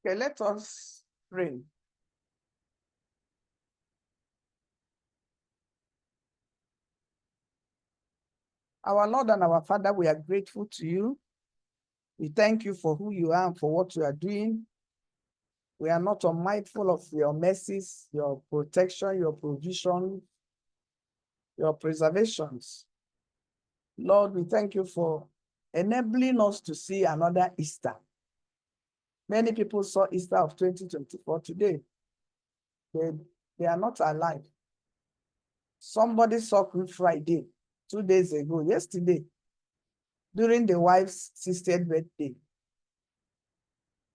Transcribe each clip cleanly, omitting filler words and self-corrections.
Okay, let us pray. Our Lord and our Father, we are grateful to you. We thank you for who you are and for what you are doing. We are not unmindful of your mercies, your protection, your provision, your preservations. Lord, we thank you for enabling us to see another Easter. Many people saw Easter of 2024 today. They are not alive. Somebody saw Good Friday 2 days ago, yesterday, during the wife's 60th birthday.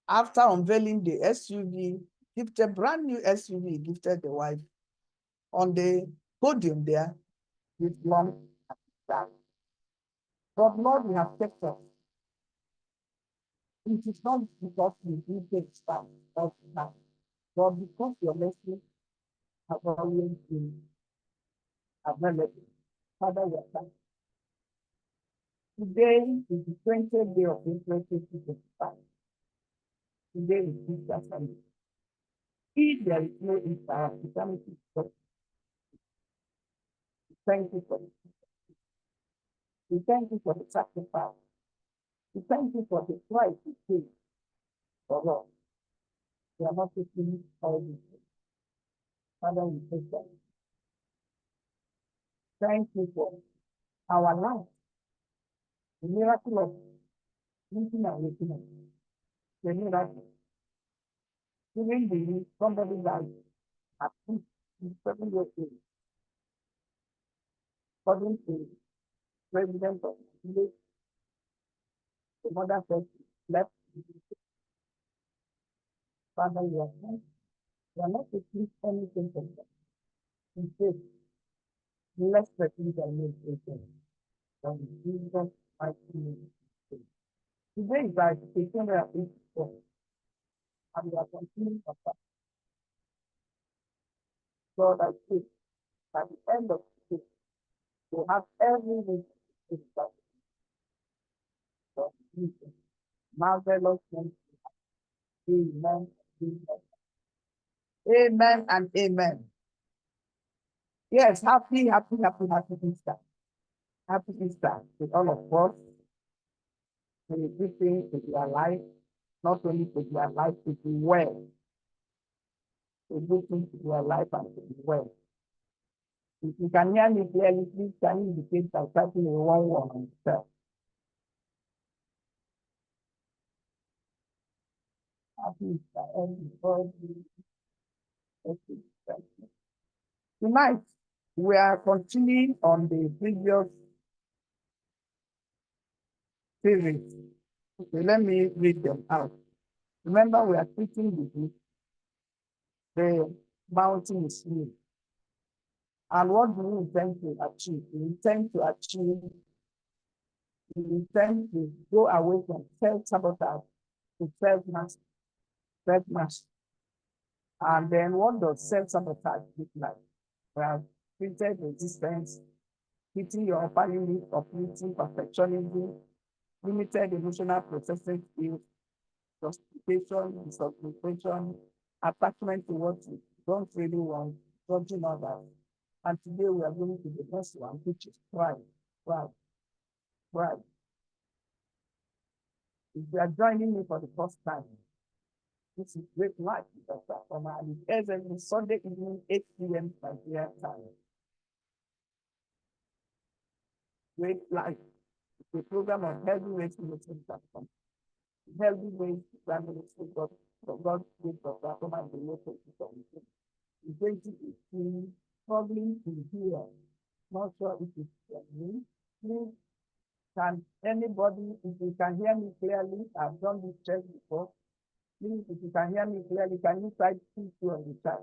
After unveiling the SUV, gifted brand new SUV, gifted the wife on the podium there with long that. But Lord, we have kept us. It is not because we do things that all the time, but because your mercy have always been available. Father, we are thankful. Today is the 20th day of April 2025. Today is Easter Sunday. If there is no Easter, eternity is gone. Thank you for it. We thank you for the sacrifice. We thank you for the price you paid for us. We are not taking all this. Father, we thank you. Thank you for our life, the miracle of living and waking up, the miracle. During the week, somebody died at 7 years old, according to President of the village, the mother said, left. Father, we are thankful. We are not taking anything from them. In faith, bless the things that make it. From Jesus' mighty name. Today is our 1884, and we are continuing of that. God, I pray at the end of the day, we have every week to start. Marvelous name. Amen. Amen. Amen and amen. Yes, happy Easter. Happy Easter to all of us. May the good things to be alive, not only to be alive, to be well. The good things to be alive and to be well. If you can hear me clearly, please can you indicate by typing a 1 on yourself. Happy Easter, everybody. Tonight, we are continuing on the previous series. Okay, let me read them out. Remember, we are treating the mountain is new. And what do we intend to achieve? We intend to go away from self-sabotage to self-mastery. And then what does self-sabotage look like? We have treated resistance, hitting your upper limit, uprooting perfectionism, limited emotional processing skills, justification, misappropriation, attachment to what you don't really want, judging others. And today we are going to the next one, which is pride. Pride. If you are joining me for the first time, this is Great Life with Dr.Afoma, and it airs every Sunday evening, 8 p.m. Nigeria time. Great Life is a program of healthy ways to listen platform. Healthy ways to family to God, for God with Dr.Afoma and the local community. The basic is struggling to hear, not sure if it's me. Please, can anybody, if you can hear me clearly, I've done this check before. Please, if you can hear me clearly, can you type P2 on the chat?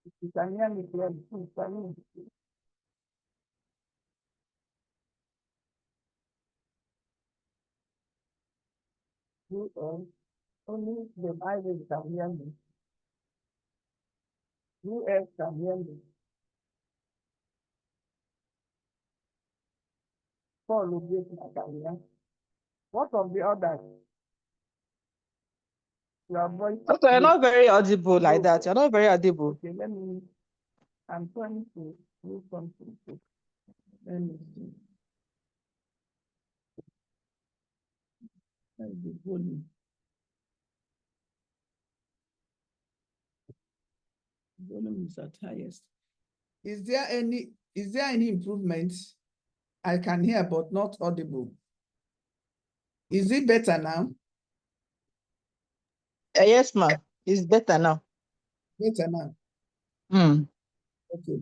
If you can hear me clearly, please, can you? Who else? Only the Bible can hear me. Who else can hear me? Paul will be able. What of the others? Your voice. Doctor, you're not very audible like that. You're not very audible. Okay, I'm trying to do something. Let me see. The volume. Volume is at highest. Is there any improvement? I can hear but not audible. Is it better now? Yes, ma'am. It's better now. Better now. Okay.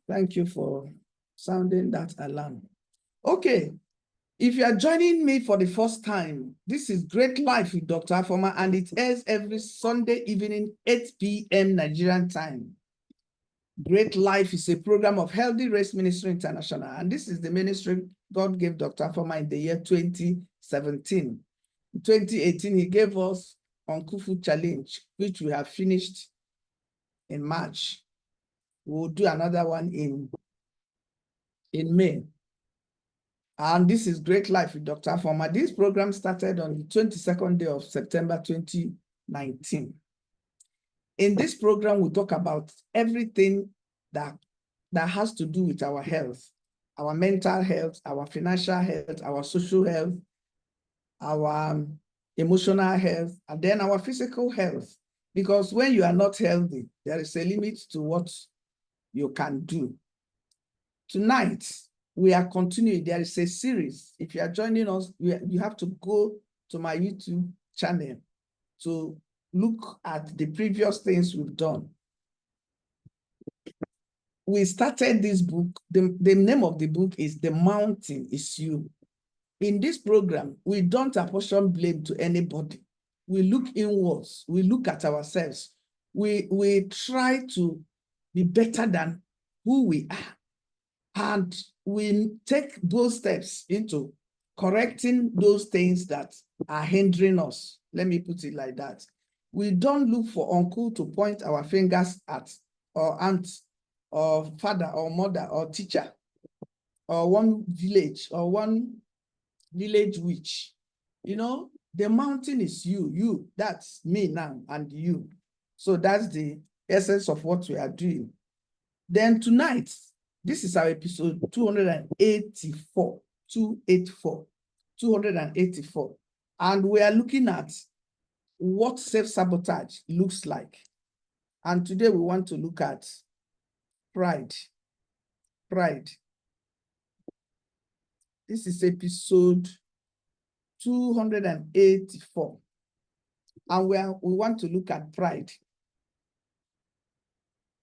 Thank you for sounding that alarm. Okay. If you are joining me for the first time, this is Great Life with Dr.Afoma, and it airs every Sunday evening, 8 p.m. Nigerian time. Great Life is a program of Healthy Race Ministry International, and this is the ministry God gave Dr.Afoma in the year 2017. In 2018, he gave us Uncle Food Challenge, which we have finished in March. We'll do another one in May. And this is Great Life with Dr.Afoma. This program started on the 22nd day of September 2019. In this program, we talk about everything that has to do with our health, our mental health, our financial health, our social health, our emotional health, and then our physical health. Because when you are not healthy, there is a limit to what you can do. Tonight, we are continuing. There is a series. If you are joining us, you have to go to my YouTube channel to look at the previous things we've done. We started this book. The name of the book is The Mountain is You. In this program, we don't apportion blame to anybody. We look inwards. We look at ourselves. We try to be better than who we are. And we take those steps into correcting those things that are hindering us. Let me put it like that. We don't look for uncle to point our fingers at, or aunt, or father, or mother, or teacher, or one village, or one village witch. You know, the mountain is you, that's me now, and you. So that's the essence of what we are doing. Then tonight, this is our episode 284, 284. And we are looking at what self-sabotage looks like. And today we want to look at pride. Pride. This is episode 284. And we want to look at pride.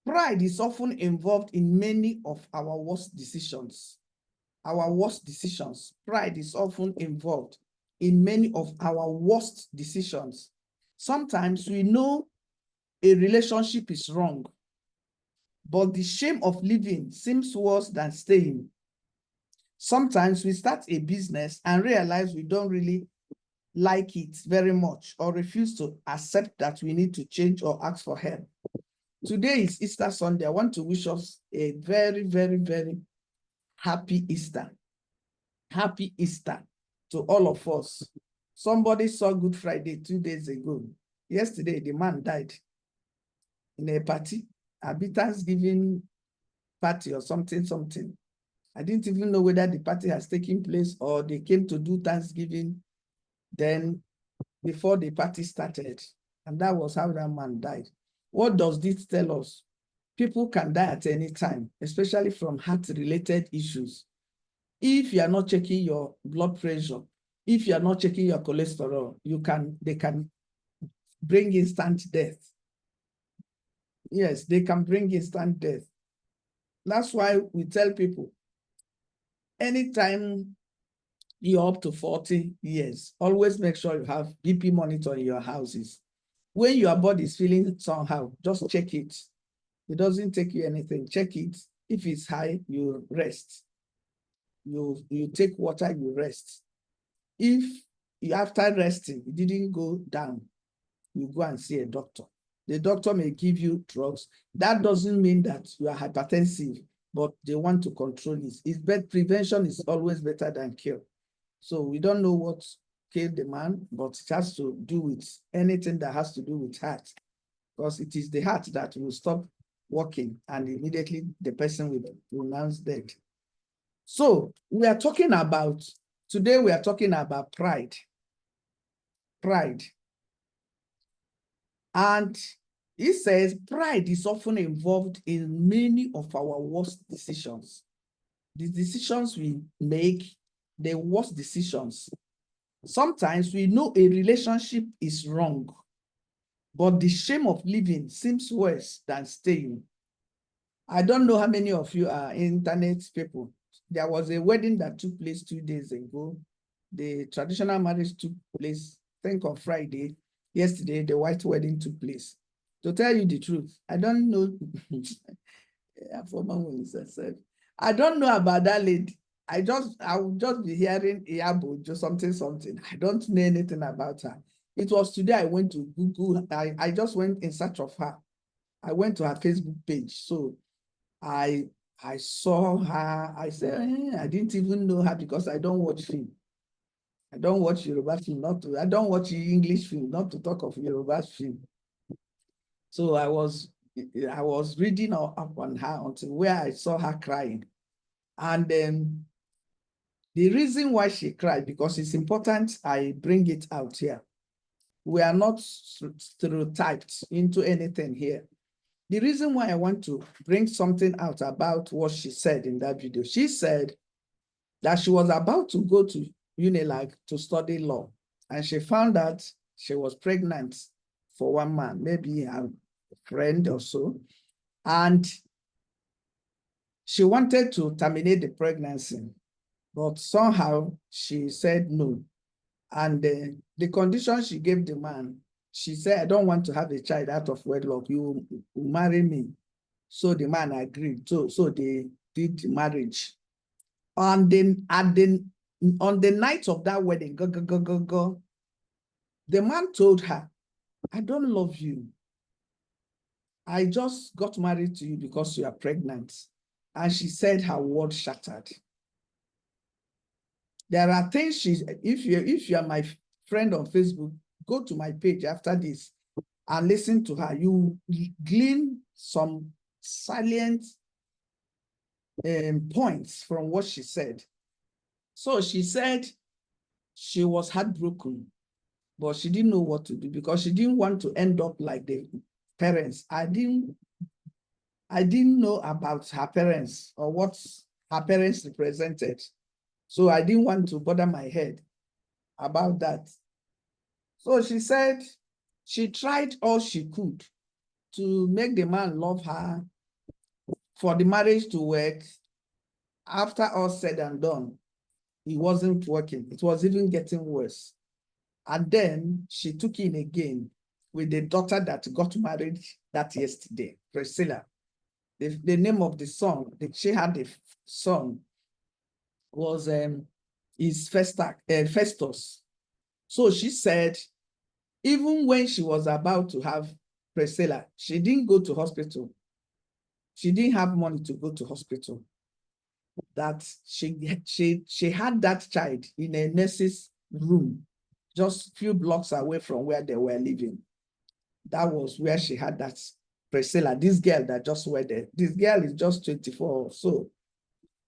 Pride is often involved in many of our worst decisions. Our worst decisions. Pride is often involved in many of our worst decisions. Sometimes we know a relationship is wrong, but the shame of living seems worse than staying. Sometimes we start a business and realize we don't really like it very much, or refuse to accept that we need to change or ask for help. Today is Easter Sunday. I want to wish us a very, very, very happy Easter. Happy Easter to all of us. Somebody saw Good Friday 2 days ago. Yesterday, the man died in a party, a Thanksgiving party or something. I didn't even know whether the party has taken place or they came to do Thanksgiving then before the party started. And that was how that man died. What does this tell us? People can die at any time, especially from heart-related issues. If you are not checking your blood pressure, if you are not checking your cholesterol, they can bring instant death. Yes, they can bring instant death. That's why we tell people, anytime you're up to 40 years, always make sure you have BP monitor in your houses. When your body is feeling somehow, just check it. It doesn't take you anything. Check it. If it's high, you rest. You take water, you rest. If after resting, it didn't go down, you go and see a doctor. The doctor may give you drugs. That doesn't mean that you are hypertensive. but they want to control it. It's better, prevention is always better than cure. So we don't know what killed the man, but it has to do with anything that has to do with heart, because it is the heart that will stop working and immediately the person will be pronounced dead. So today we are talking about pride. Pride. And he says pride is often involved in many of our worst decisions. The decisions we make, the worst decisions. Sometimes we know a relationship is wrong, but the shame of living seems worse than staying. I don't know how many of you are internet people. There was a wedding that took place 2 days ago. The traditional marriage took place, I think on Friday. Yesterday, the white wedding took place. To tell you the truth, I don't know. I don't know about that lady. I will just be hearing Iyabo, just something. I don't know anything about her. It was today I went to Google. I just went in search of her. I went to her Facebook page. So I saw her. I said, I didn't even know her because I don't watch film. I don't watch Yoruba film, I don't watch English film, not to talk of Yoruba film. So I was reading up on her until where I saw her crying. And then the reason why she cried, because it's important I bring it out here. We are not stereotyped into anything here. The reason why I want to bring something out about what she said in that video, she said that she was about to go to UNILAG to study law, and she found out she was pregnant for one man, maybe a friend or so, and she wanted to terminate the pregnancy, but somehow she said no. And the condition she gave the man, she said, I don't want to have a child out of wedlock. You marry me. So the man agreed. So they did the marriage. On the night of that wedding, the man told her, I don't love you. I just got married to you because you are pregnant. And she said her world shattered. There are things if you are my friend on Facebook, go to my page after this and listen to her. You glean some salient points from what she said. So she said she was heartbroken, but she didn't know what to do because she didn't want to end up like the parents. I didn't know about her parents or what her parents represented. So I didn't want to bother my head about that. So she said she tried all she could to make the man love her, for the marriage to work. After all said and done, it wasn't working. It was even getting worse. And then she took in again with the daughter that got married that yesterday, Priscilla. The name of the son, she had a son, was Festus. So she said, even when she was about to have Priscilla, she didn't go to hospital. She didn't have money to go to hospital. That she had that child in a nurse's room, just a few blocks away from where they were living. That was where she had that Priscilla, this girl that just went there. This girl is just 24 or so.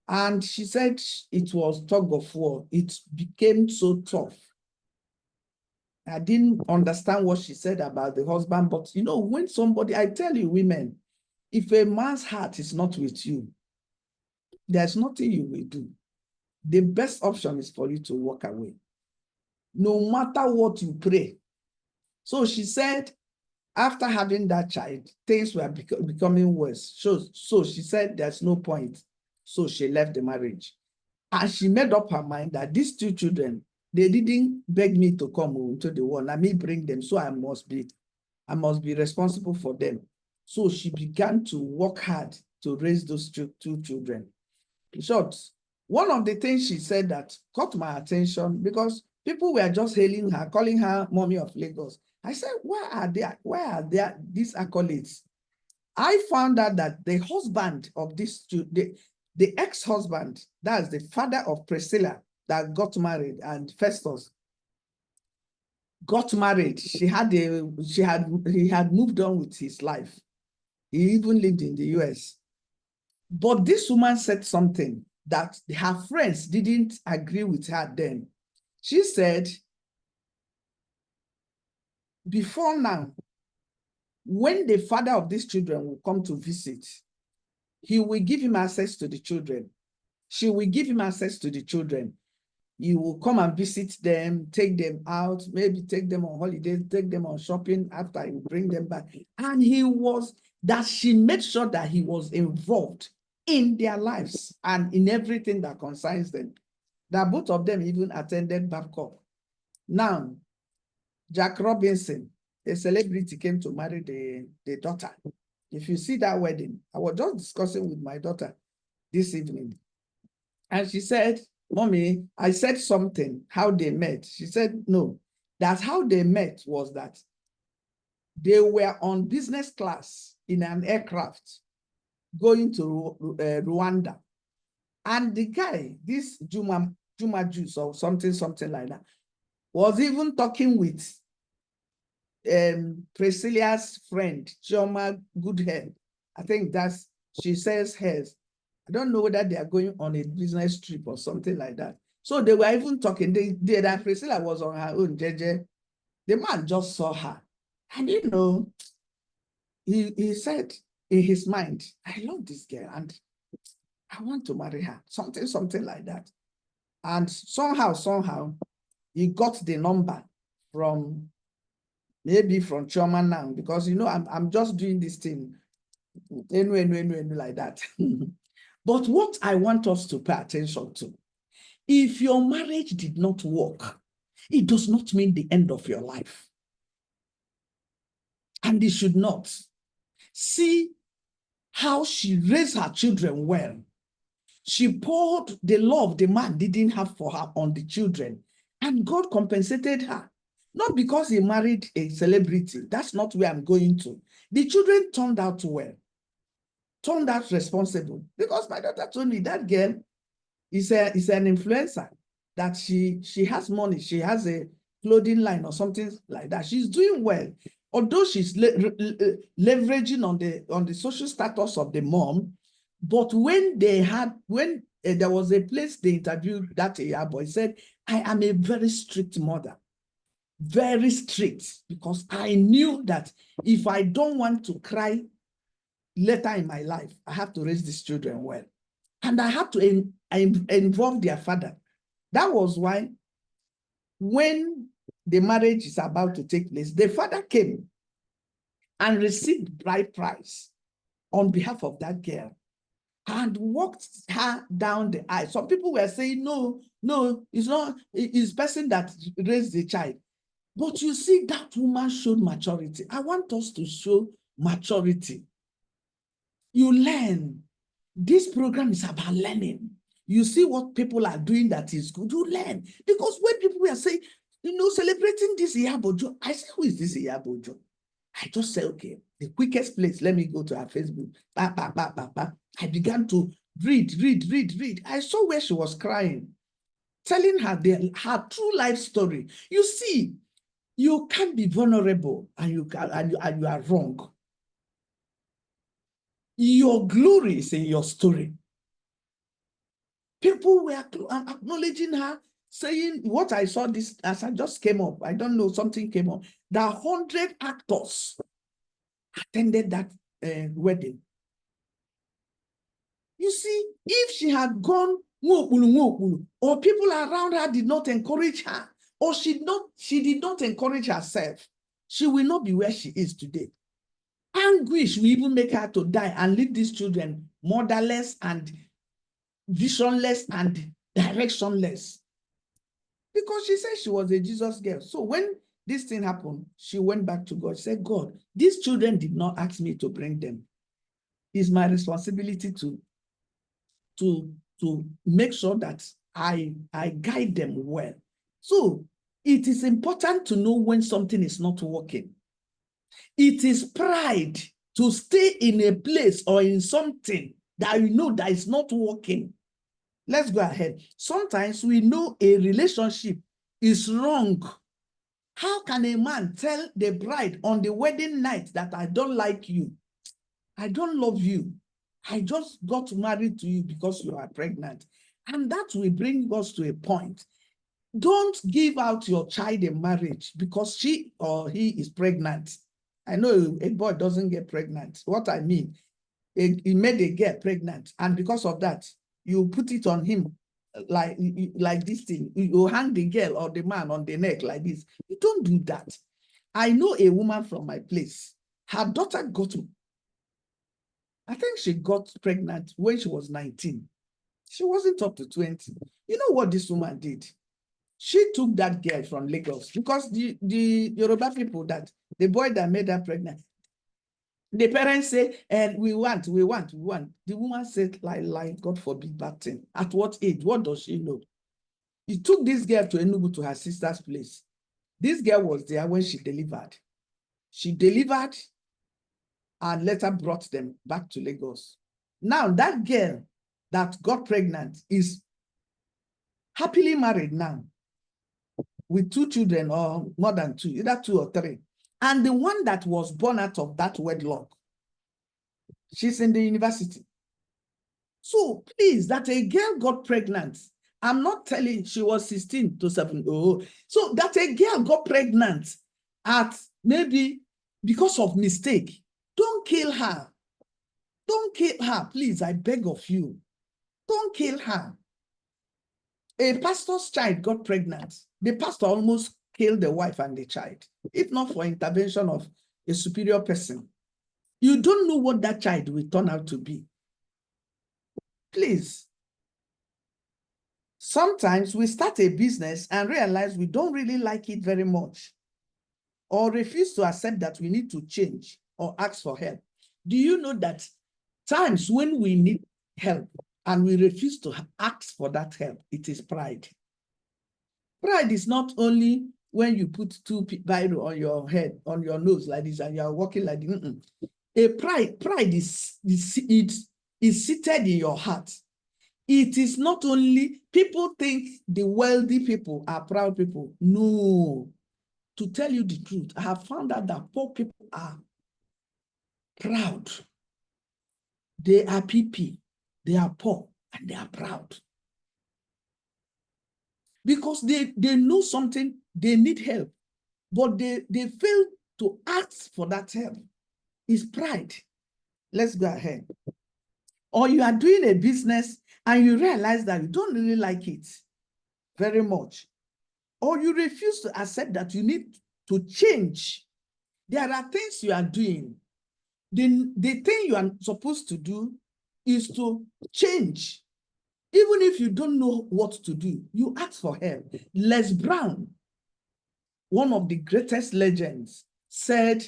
And she said it was tug of war. It became so tough. I didn't understand what she said about the husband, but you know, when somebody, I tell you, women, if a man's heart is not with you, there's nothing you will do. The best option is for you to walk away, no matter what you pray. So she said, after having that child, things were becoming worse. So she said, there's no point. So she left the marriage. And she made up her mind that these two children, they didn't beg me to come into the world. Let me bring them. So I must be responsible for them. So she began to work hard to raise those two children. In short, one of the things she said that caught my attention, because people were just hailing her, calling her mommy of Lagos. I said, why are there these accolades? I found out that the husband of this, the ex-husband, that's the father of Priscilla that got married, and Festus got married. He had moved on with his life. He even lived in the US. But this woman said something that her friends didn't agree with her then. She said, before now, when the father of these children will come to visit, he will give him access to the children. She will give him access to the children. He will come and visit them, take them out, maybe take them on holidays, take them on shopping after he will bring them back. And she made sure that he was involved in their lives and in everything that concerns them. That both of them even attended Babcock. Now, Jack Robinson, a celebrity, came to marry the daughter. If you see that wedding, I was just discussing with my daughter this evening. And she said, Mommy, I said something, how they met. She said, no, that's how they met was that they were on business class in an aircraft going to Rwanda. And the guy, this Juma Juice or something like that, was even talking with Priscilla's friend, Chioma Goodhead. I think she says hers. I don't know whether they are going on a business trip or something like that. So they were even talking. That Priscilla was on her own, JJ. The man just saw her. And he said in his mind, I love this girl and I want to marry her. Something like that. And somehow, he got the number from Chioma now, because I'm just doing this thing like that. But what I want us to pay attention to, if your marriage did not work, it does not mean the end of your life. And it should not. See how she raised her children well. She poured the love the man didn't have for her on the children, and God compensated her. Not because he married a celebrity. That's not where I'm going to. The children turned out well, turned out responsible, because my daughter told me that girl is an influencer, that she has money, she has a clothing line or something like that. She's doing well, although she's leveraging on the social status of the mom. But when there was a place they interviewed that year boy, said, I am a very strict mother, very strict, because I knew that if I don't want to cry later in my life, I have to raise these children well. And I have to involve their father. That was why when the marriage is about to take place, the father came and received bride price on behalf of that girl and walked her down the aisle. Some people were saying, no, it's not, it's person that raised the child. But you see, that woman showed maturity. I want us to show maturity. You learn. This program is about learning. You see what people are doing that is good, you learn. Because when people were saying, celebrating this Iyabojo, I said, who is this Iyabojo? I just said, okay, the quickest place, let me go to her Facebook. I began to read. I saw where she was crying, telling her her true life story. You see, you can't be vulnerable and you are wrong. Your glory is in your story. People were acknowledging her, saying what I saw this as I just came up. I don't know, something came up. The 100 actors attended that wedding. You see, if she had gone, or people around her did not encourage her, or she did not encourage herself, she will not be where she is today. Anguish will even make her to die and leave these children motherless and visionless and directionless. Because she said she was a Jesus girl. So when this thing happened, she went back to God. She said, God, these children did not ask me to bring them. It's my responsibility to make sure that I guide them well. So it is important to know when something is not working. It is pride to stay in a place or in something that you know that is not working. Let's go ahead. Sometimes we know a relationship is wrong. How can a man tell the bride on the wedding night that I don't like you? I don't love you. I just got married to you because you are pregnant. And that will bring us to a point. Don't give out your child in marriage because she or he is pregnant. I know a boy doesn't get pregnant. What I mean, he made a girl pregnant. And because of that, you put it on him like this thing. You hang the girl or the man on the neck like this. You don't do that. I know a woman from my place. Her daughter I think she got pregnant when she was 19. She wasn't up to 20. You know what this woman did? She took that girl from Lagos because the Yoruba people that the boy that made her pregnant, the parents say, and we want. The woman said, like, God forbid bad thing. At what age? What does she know? He took this girl to Enugu to her sister's place. This girl was there when she delivered. She delivered and later brought them back to Lagos. Now that girl that got pregnant is happily married now with 2 children or more than 2, either 2 or 3. And the one that was born out of that wedlock, she's in the university. So please, that a girl got pregnant, I'm not telling she was 16 to 17. Oh, so that a girl got pregnant at maybe because of mistake, don't kill her. Don't kill her, please, I beg of you. Don't kill her. A pastor's child got pregnant. The pastor almost killed the wife and the child, if not for intervention of a superior person. You don't know what that child will turn out to be. Please. Sometimes we start a business and realize we don't really like it very much, or refuse to accept that we need to change or ask for help. Do you know that times when we need help and we refuse to ask for that help, it is pride. Pride is not only when you put 2 biro on your head, on your nose like this, and you are walking like this. A pride is seated in your heart. It is not only people think the wealthy people are proud people. No. To tell you the truth, I have found out that poor people are proud. They are PP. They are poor and they are proud. Because they know something, they need help, but they fail to ask for that help. It's pride. Let's go ahead. Or you are doing a business and you realize that you don't really like it very much. Or you refuse to accept that you need to change. There are things you are doing. The thing you are supposed to do is to change. Even if you don't know what to do, you ask for help. Les Brown, one of the greatest legends, said,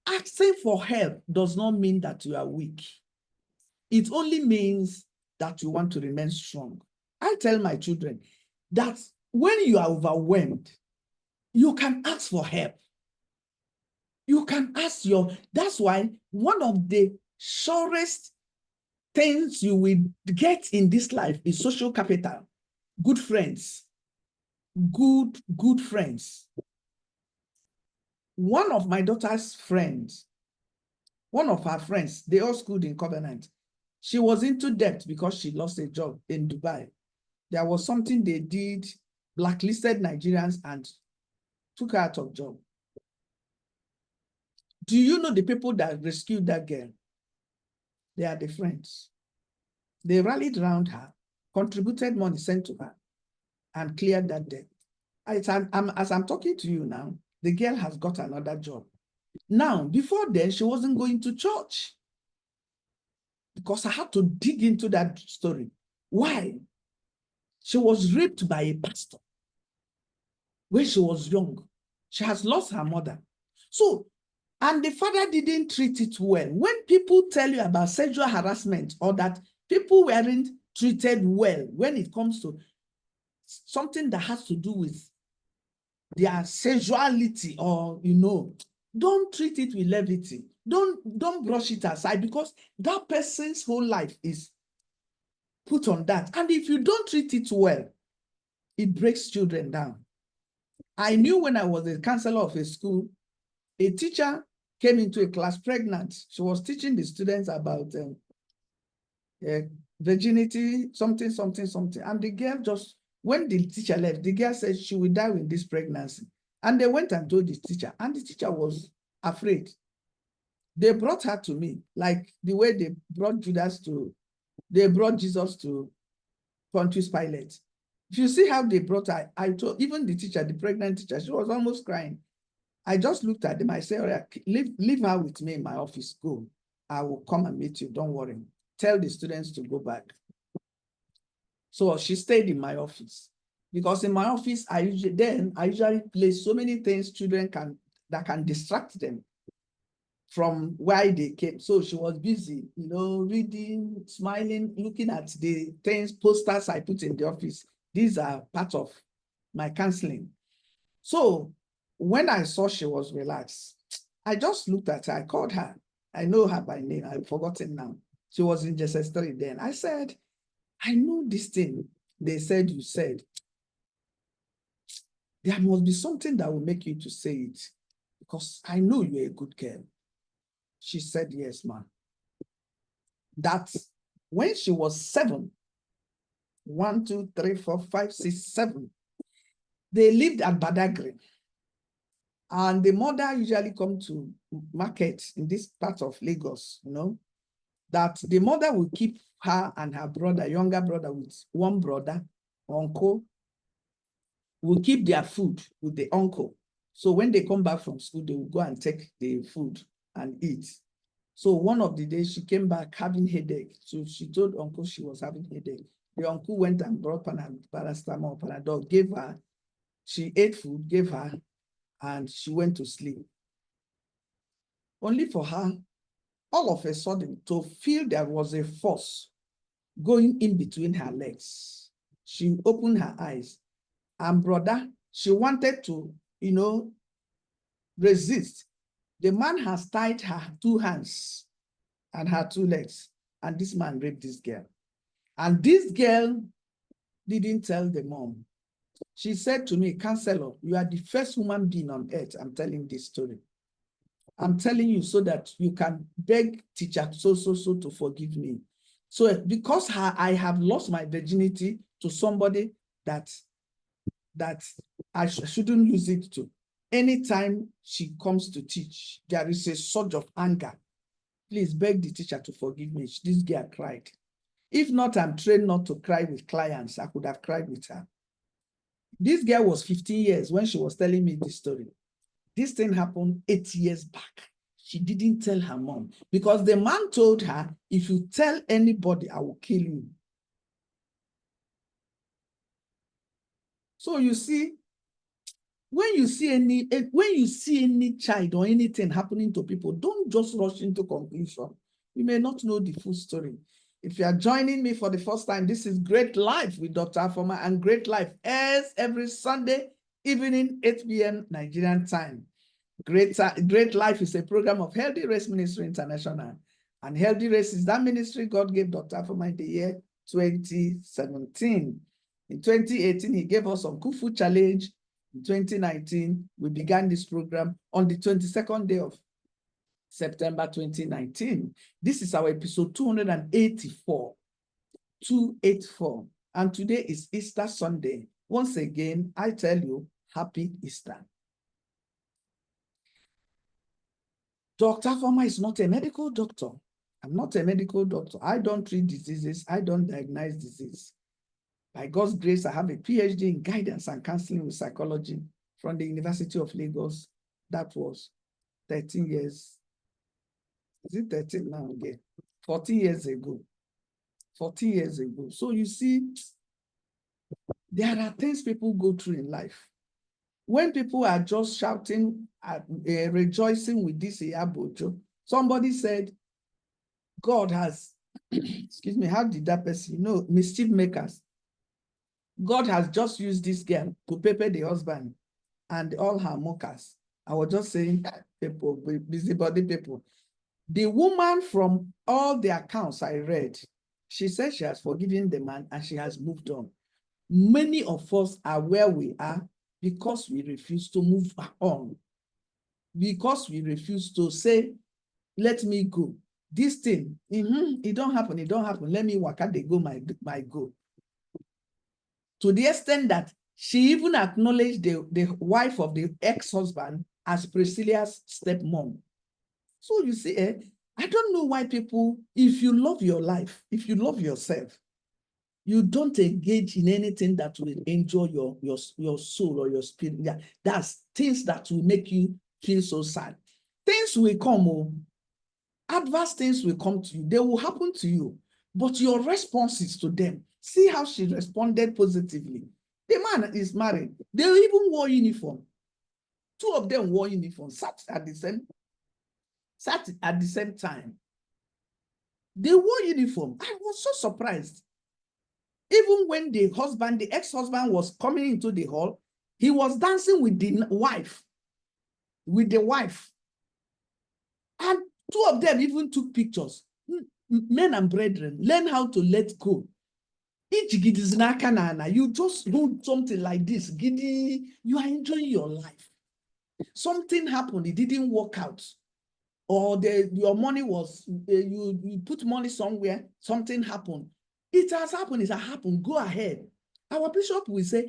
asking for help does not mean that you are weak. It only means that you want to remain strong. I tell my children that when you are overwhelmed, you can ask for help. You can ask that's why one of the surest things you will get in this life is social capital, good friends, good friends. One of my daughter's friends, one of her friends, they all schooled in Covenant. She was into debt because she lost a job in Dubai. There was something they did, blacklisted Nigerians and took her out of job. Do you know the people that rescued that girl? They are the friends. They rallied around her, contributed money sent to her, and cleared that debt. As I'm talking to you now, the girl has got another job. Now, before then, she wasn't going to church because I had to dig into that story. Why? She was raped by a pastor when she was young. She has lost her mother. So, and the father didn't treat it well. When people tell you about sexual harassment or that people weren't treated well when it comes to something that has to do with their sexuality or, don't treat it with levity. don't brush it aside, because that person's whole life is put on that. And if you don't treat it well, it breaks children down. I knew when I was a counselor of a school, a teacher came into a class pregnant. She was teaching the students about virginity, something. And the girl just, when the teacher left, the girl said she will die with this pregnancy. And they went and told the teacher, and the teacher was afraid. They brought her to me, like the way they brought Jesus to Pontius Pilate. If you see how they brought her, I told even the teacher, the pregnant teacher, she was almost crying. I just looked at them. I said, all right, leave her with me in my office. Go. I will come and meet you. Don't worry. Tell the students to go back. So she stayed in my office, because in my office, I usually place so many things children that can distract them from why they came. So she was busy, reading, smiling, looking at the things, posters I put in the office. These are part of my counseling. So when I saw she was relaxed, I just looked at her. I called her. I know her by name. I've forgotten now. She was in JSS 3 then. I said, I know this thing they said you said. There must be something that will make you to say it, because I know you're a good girl. She said, yes, ma'am. That when she was 7, 1, 2, 3, 4, 5, 6, 7, they lived at Badagry. And the mother usually come to market in this part of Lagos, that the mother will keep her and her brother, younger brother with one brother, uncle, will keep their food with the uncle. So when they come back from school, they will go and take the food and eat. So one of the days she came back having headache. So she told uncle she was having headache. The uncle went and brought paracetamol, Panadol, gave her. She ate food, gave her, and she went to sleep. Only for her, all of a sudden, to feel there was a force going in between her legs. She opened her eyes, and brother, she wanted to, resist. The man has tied her 2 hands and her 2 legs, and this man raped this girl. And this girl didn't tell the mom. She said to me, counselor, you are the first human being on earth I'm telling this story. I'm telling you so that you can beg teacher so to forgive me. So because I have lost my virginity to somebody that I shouldn't lose it to. Anytime she comes to teach, there is a surge of anger. Please beg the teacher to forgive me. This girl cried. If not, I'm trained not to cry with clients. I could have cried with her. This girl was 15 years when she was telling me this story. This thing happened 8 years back. She didn't tell her mom, because the man told her, if you tell anybody, I will kill you. So you see, when you see any child or anything happening to people, don't just rush into conclusion. You may not know the full story. If you are joining me for the first time, this is Great Life with Dr.Afoma, and Great Life airs every Sunday evening, 8 p.m. Nigerian time. Great Life is a program of Healthy Race Ministry International. And Healthy Race is that ministry God gave Dr.Afoma in the year 2017. In 2018, he gave us some Cook Food Challenge. In 2019, we began this program on the 22nd day of September 2019. This is our episode 284. 284. And today is Easter Sunday. Once again, I tell you, happy Easter. Dr.Afoma is not a medical doctor. I'm not a medical doctor. I don't treat diseases. I don't diagnose disease. By God's grace, I have a PhD in guidance and counseling with psychology from the University of Lagos. That was 13 years. Is it 13 now again? 14 years ago. 14 years ago. So you see, there are things people go through in life. When people are just shouting, rejoicing with this Iyabojo, somebody said, God has, excuse me, how did that person, mischief makers. God has just used this girl to pepper the husband and all her mockers. I was just saying, people, busybody people. The woman, from all the accounts I read, she said she has forgiven the man and she has moved on. Many of us are where we are because we refuse to move on. Because we refuse to say, let me go. This thing, it don't happen, it don't happen. Let me work out, they go, my go. To the extent that she even acknowledged the wife of the ex-husband as Priscilla's stepmom. So you see, I don't know why people, if you love your life, if you love yourself, you don't engage in anything that will enjoy your soul or your spirit. Yeah, that's things that will make you feel so sad. Things will come, adverse things will come to you. They will happen to you, but your responses to them, see how she responded positively. The man is married. They even wore uniform. Two of them wore uniform, sat at the same time. They wore uniform. I was so surprised. Even when the ex-husband was coming into the hall, he was dancing with the wife. And two of them even took pictures. Men and brethren, learn how to let go. You just hold something like this. Giddy, you are enjoying your life. Something happened, it didn't work out. Or your money was, you put money somewhere, something happened. It has happened, it has happened, go ahead. Our bishop will say,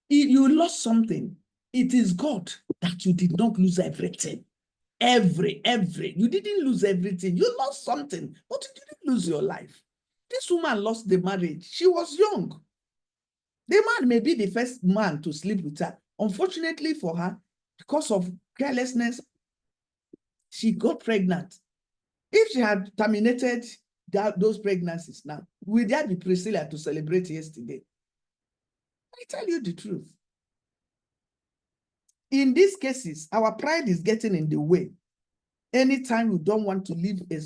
if you lost something, it is God that you did not lose everything. You didn't lose everything. You lost something, but you didn't lose your life. This woman lost the marriage. She was young. The man may be the first man to sleep with her. Unfortunately for her, because of carelessness, she got pregnant. If she had terminated those pregnancies now, would there be Priscilla to celebrate yesterday? I tell you the truth. In these cases, our pride is getting in the way. Anytime you don't want to live a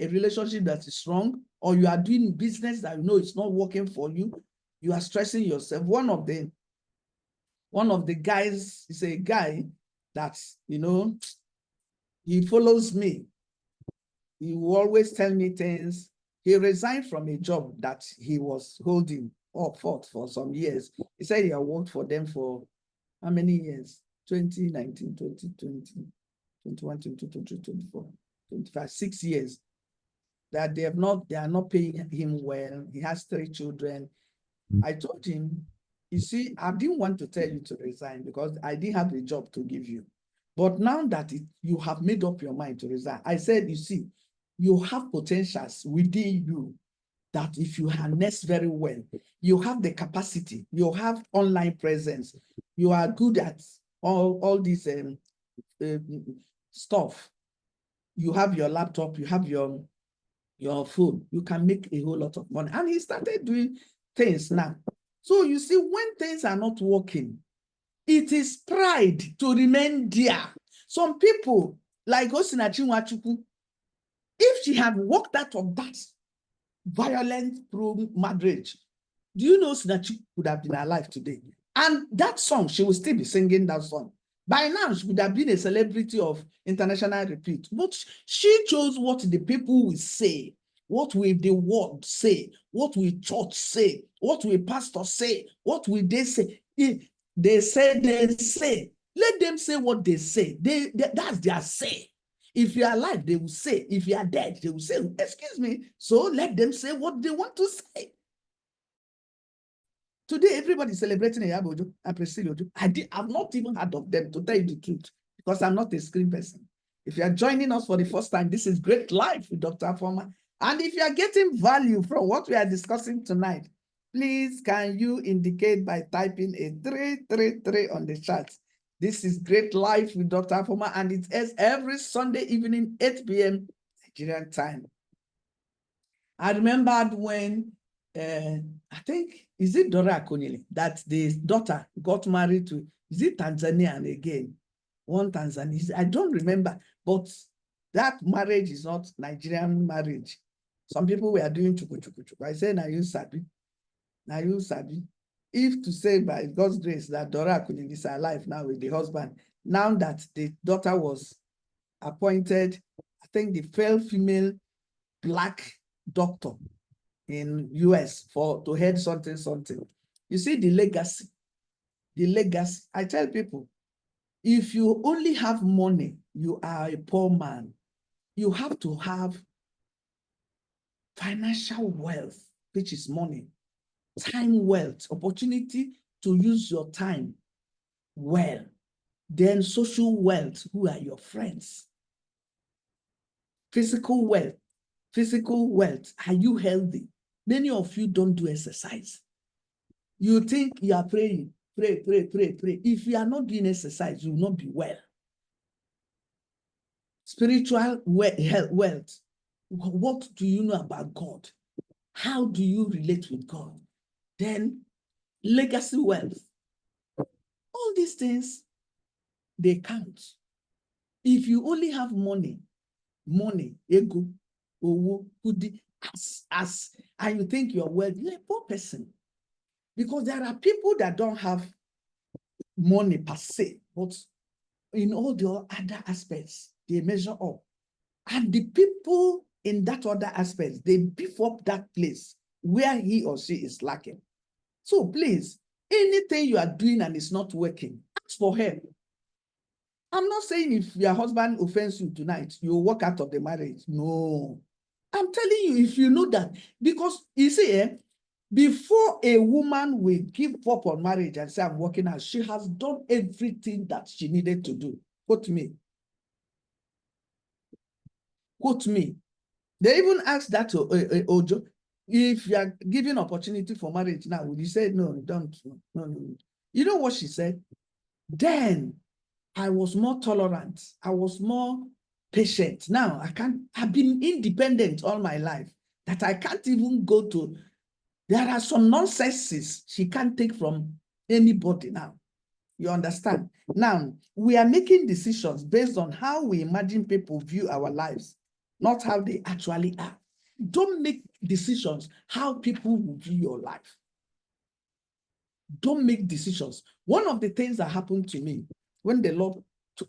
relationship that is strong, or you are doing business that you know it's not working for you, you are stressing yourself. One of the guys is a guy that, he follows me. He will always tell me things. He resigned from a job that he was holding for some years. He said he had worked for them for how many years? 2019, 2020, 21, 22, 23, 24, 25, 6 years. That they are not paying him well. He has 3 children. I told him, you see, I didn't want to tell you to resign because I didn't have a job to give you. But now that you have made up your mind to resign, I said, you see, you have potentials within you that if you harness very well, you have the capacity, you have online presence, you are good at all this stuff. You have your laptop, you have your phone, you can make a whole lot of money. And he started doing things now. So you see, when things are not working, it is pride to remain there. Some people, like Osinachi Nwachukwu, if she had walked out of that violent pro-marriage, do you know Osinachi would have been alive today? And that song, she will still be singing that song. By now, she would have been a celebrity of international repute. But she chose what the people will say. What will the world say? What will church say? What will pastor say? What will they say? If they say. Let them say what they say. That's their say. If you are alive, they will say. If you are dead, they will say, excuse me. So let them say what they want to say. Today, everybody is celebrating Yabojo and Priscilla. I've not even heard of them, to tell you the truth, because I'm not a screen person. If you are joining us for the first time, this is Great Life with Dr.Afoma. And if you are getting value from what we are discussing tonight, please can you indicate by typing a 333 on the chat. This is Great Life with Dr.Afoma, and it is every Sunday evening, 8 p.m. Nigerian time. I remembered when I think, is it Dora Akonyele, that the daughter got married to, is it Tanzanian again? One Tanzanian, I don't remember, but that marriage is not Nigerian marriage. Some people were doing chuku. I say, now you sabi. If to say by God's grace that Dora Akonyele is alive now with the husband, now that the daughter was appointed I think the first female black doctor in US to head something. You see the legacy. The legacy. I tell people, if you only have money, you are a poor man. You have to have financial wealth, which is money, time wealth, opportunity to use your time well, then social wealth, who are your friends, physical wealth, are you healthy? Many of you don't do exercise. You think you are praying, pray. If you are not doing exercise, you will not be well. Spiritual wealth, what do you know about God? How do you relate with God? Then legacy wealth. All these things, they count. If you only have money, ego, owo, kudi, and you think you're wealthy, you're a poor person. Because there are people that don't have money per se, but in all the other aspects, they measure up. And the people in that other aspect, they beef up that place where he or she is lacking. So please, anything you are doing and it's not working, ask for help. I'm not saying if your husband offends you tonight, you walk out of the marriage. No. I'm telling you, if you know that, because you see, before a woman will give up on marriage and say, I'm working out, she has done everything that she needed to do. Quote me. Quote me. They even asked that to Ojo, if you are given opportunity for marriage now, would you say, no, don't, no. You know what she said? Then I was more tolerant. I was more patient. Now I've been independent all my life that I can't even go to. There are some nonsenses she can't take from anybody now. You understand? Now, we are making decisions based on how we imagine people view our lives, not how they actually are. Don't make decisions how people will view your life. Don't make decisions. One of the things that happened to me when the Lord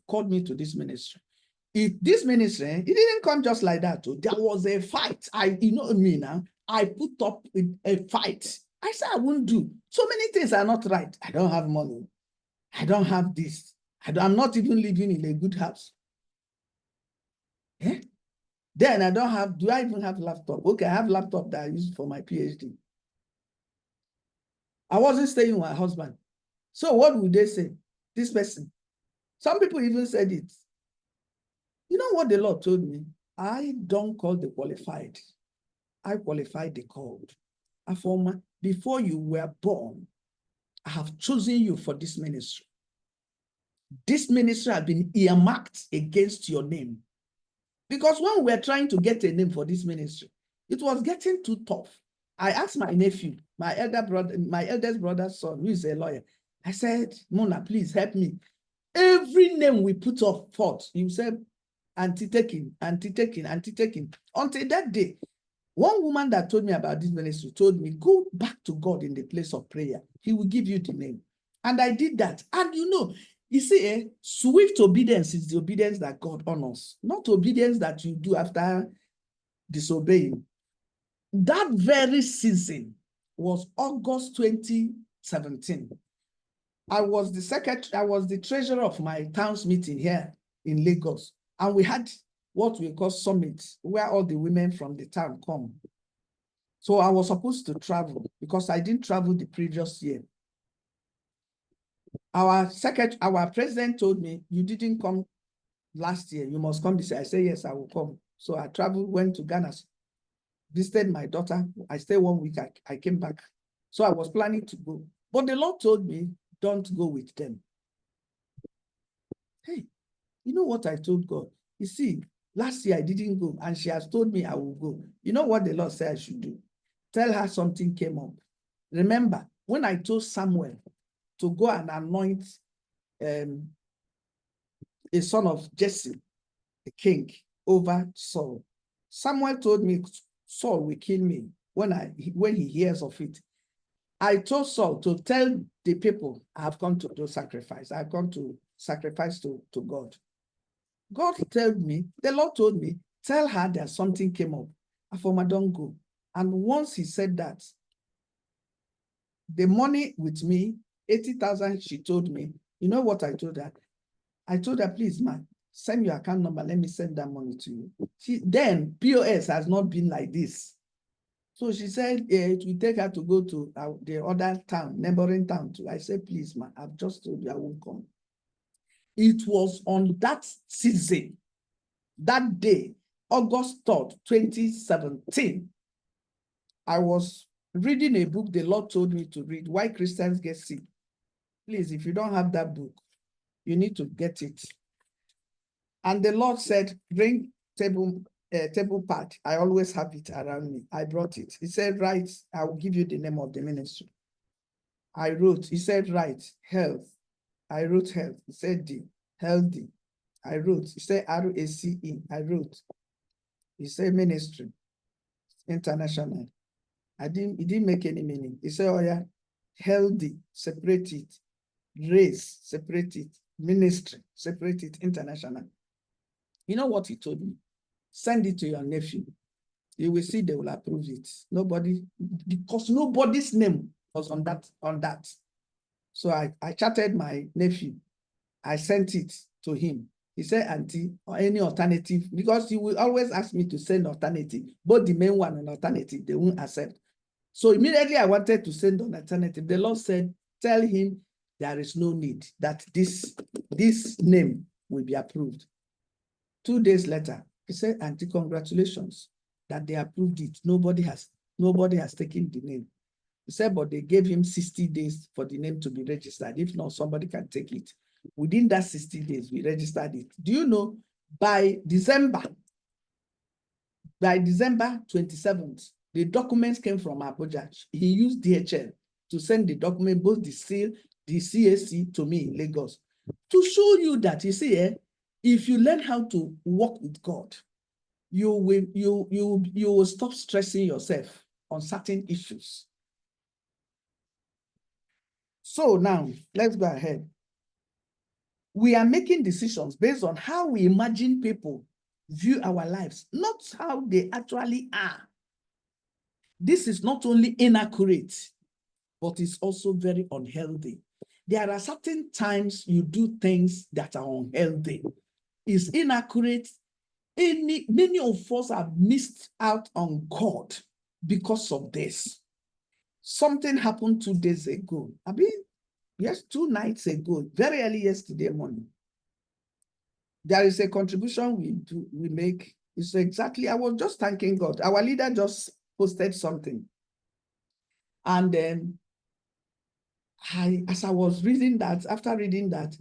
called me to this ministry, this ministry, it didn't come just like that. There was a fight. You know me now. I put up with a fight. I said I won't do. So many things are not right. I don't have money. I don't have this. I'm not even living in a good house. Eh? Then do I even have laptop? Okay, I have laptop that I use for my PhD. I wasn't staying with my husband. So what would they say? This person. Some people even said it. You know what the Lord told me? I don't call the qualified. I qualify the called. Afoma, before you were born, I have chosen you for this ministry. This ministry has been earmarked against your name. Because when we were trying to get a name for this ministry, it was getting too tough. I asked my nephew, my eldest brother's son, who is a lawyer. I said, Mona, please help me. Every name we put up forth, you said, anti-taking. Until that day, one woman that told me about this ministry told me, go back to God in the place of prayer. He will give you the name. And I did that. And you see, swift obedience is the obedience that God honors, not obedience that you do after disobeying. That very season was August 2017. I was the treasurer of my town's meeting here in Lagos. And we had what we call summit, where all the women from the town come. So I was supposed to travel because I didn't travel the previous year. Our president told me, you didn't come last year, you must come this year. I said, yes, I will come. So I traveled, went to Ghana, visited my daughter. I stayed 1 week, I came back. So I was planning to go. But the Lord told me, don't go with them. Hey, you know what I told God? You see, last year I didn't go, and she has told me I will go. You know what the Lord said I should do? Tell her something came up. Remember, when I told Samuel to go and anoint a son of Jesse, the king, over Saul, Samuel told me Saul will kill me when he hears of it. I told Saul to tell the people I have come to do sacrifice. I've come to sacrifice to God. God told me, the Lord told me, tell her that something came up. Afoma, don't go. And once he said that, the money with me, 80,000, she told me, you know what I told her? I told her, please, man, send your account number. Let me send that money to you. Then POS has not been like this. So she said it will take her to go to the other town, neighboring town too. I said, please, man, I've just told you I won't come. It was on that season, that day, August 3rd, 2017, I was reading a book the Lord told me to read, Why Christians Get Sick. Please, if you don't have that book, you need to get it. And the Lord said, bring table pad. I always have it around me. I brought it. He said, write, I will give you the name of the ministry. I wrote, he said, write, health. I wrote health. He said, D, healthy. I wrote, he said, RACE. I wrote. He said, ministry, international. It didn't make any meaning. He said, oh yeah, healthy, separate it. Race, separate it. Ministry, separate it. International. You know what he told me? Send it to your nephew. You will see they will approve it. Nobody, because nobody's name was on that. So I chatted my nephew. I sent it to him. He said, auntie, or any alternative, because he will always ask me to send alternative, both the main one and alternative, they won't accept. So immediately I wanted to send an alternative. The Lord said, tell him there is no need, that this name will be approved. 2 days later, he said, auntie, congratulations that they approved it. Nobody has taken the name. He said, but they gave him 60 days for the name to be registered. If not, somebody can take it. Within that 60 days, we registered it. Do you know, by December 27th, the documents came from Abuja. He used DHL to send the document, both the seal, the CAC to me in Lagos, to show you that, you see, if you learn how to work with God, you will stop stressing yourself on certain issues. So now, let's go ahead. We are making decisions based on how we imagine people view our lives, not how they actually are. This is not only inaccurate, but it's also very unhealthy. There are certain times you do things that are unhealthy. It's inaccurate. Many of us have missed out on God because of this. Something happened 2 days ago. Yes, 2 nights ago, very early yesterday morning. There is a contribution we make. It's exactly, I was just thanking God. Our leader just posted something. And then as I was reading that, after reading that,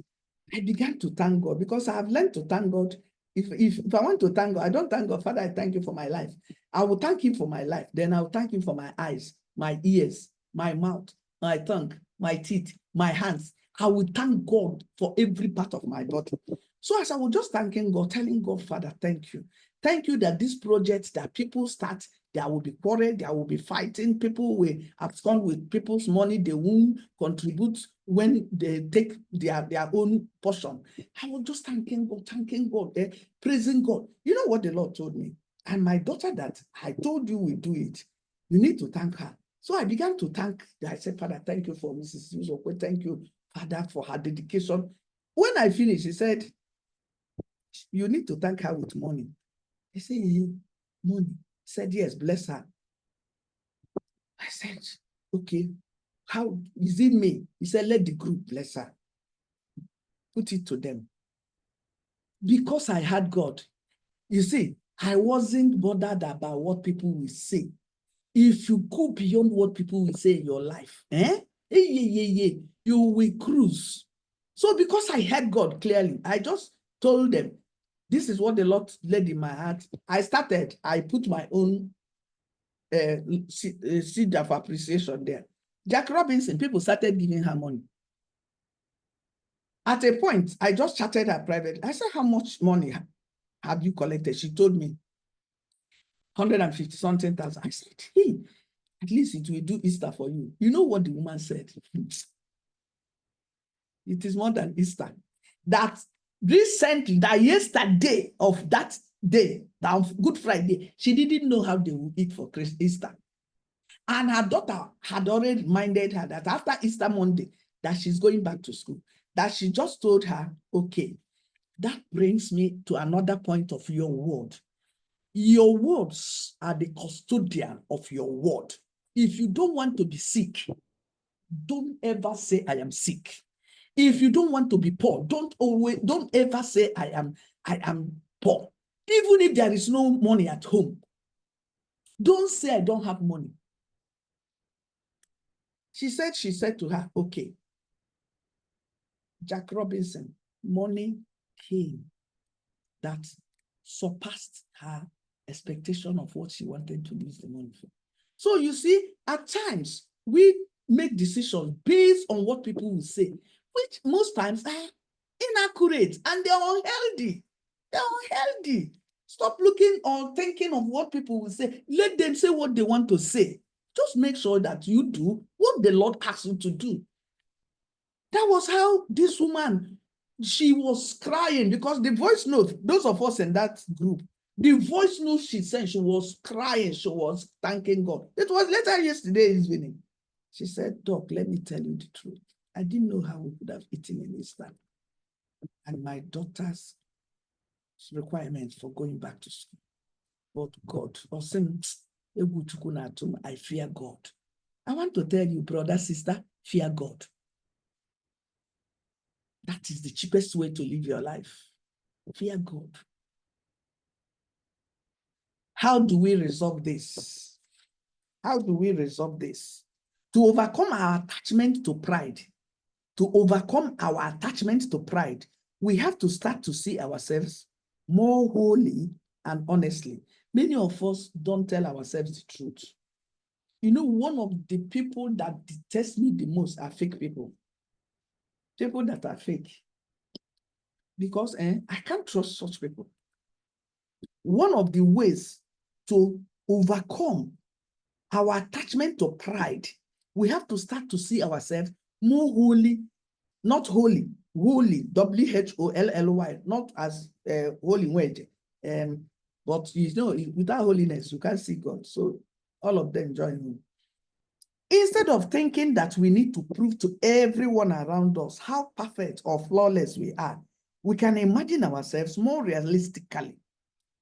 I began to thank God, because I have learned to thank God. If I want to thank God, I don't thank God, Father, I thank you for my life. I will thank him for my life. Then I will thank him for my eyes, my ears, my mouth, my tongue, my teeth, my hands. I will thank God for every part of my body. So as I was just thanking God, telling God, Father, thank you. Thank you that this project that people start, there will be quarrel, there will be fighting. People will abscond with people's money. They won't contribute when they take their own portion. I was just thanking God, praising God. You know what the Lord told me? And my daughter that I told you we do it, you need to thank her. So I began to thank. I said, Father, thank you for Mrs. Uzokwe. Thank you, Father, for her dedication. When I finished, he said, you need to thank her with money. I said, money. He said, yes, bless her. I said, okay, how is it me? He said, let the group bless her. Put it to them. Because I had God. You see, I wasn't bothered about what people will say. If you go beyond what people will say in your life, you will cruise. So because I had God clearly, I just told them, this is what the Lord laid in my heart. I put my own seed of appreciation there. Jack Robinson, people started giving her money. At a point, I just chatted her privately. I said, how much money have you collected? She told me 150 something thousand. I said, hey, at least it will do Easter for you. You know what the woman said? It is more than Easter. That recently, that yesterday of that day, that Good Friday, she didn't know how they would eat for Easter. And her daughter had already reminded her that after Easter Monday, that she's going back to school, that she just told her, okay, that brings me to another point of your word. Your words are the custodian of your word. If you don't want to be sick, don't ever say, I am sick. If you don't want to be poor, don't ever say, I am poor. Even if there is no money at home, don't say, I don't have money. She said to her, okay, Jack Robinson, money came that surpassed her expectation of what she wanted to use the money for. So you see, at times, we make decisions based on what people will say, which most times are inaccurate and they're unhealthy. They're unhealthy. Stop looking or thinking of what people will say. Let them say what they want to say. Just make sure that you do what the Lord asks you to do. That was how this woman, she was crying because the voice note, those of us in that group, the voice note she sent, she was crying, she was thanking God. It was later yesterday evening. She said, Doc, let me tell you the truth. I didn't know how we could have eaten in Easter. And my daughter's requirements for going back to school. But God, I fear God. I want to tell you, brother, sister, fear God. That is the cheapest way to live your life. Fear God. How do we resolve this? How do we resolve this? To overcome our attachment to pride, we have to start to see ourselves more wholly and honestly. Many of us don't tell ourselves the truth. You know, one of the people that detest me the most are fake people. People that are fake. Because I can't trust such people. One of the ways to overcome our attachment to pride, we have to start to see ourselves more holy, not holy, holy, W-H-O-L-L-Y, not as holy word. But you know, without holiness, you can't see God. So all of them join me. Instead of thinking that we need to prove to everyone around us how perfect or flawless we are, we can imagine ourselves more realistically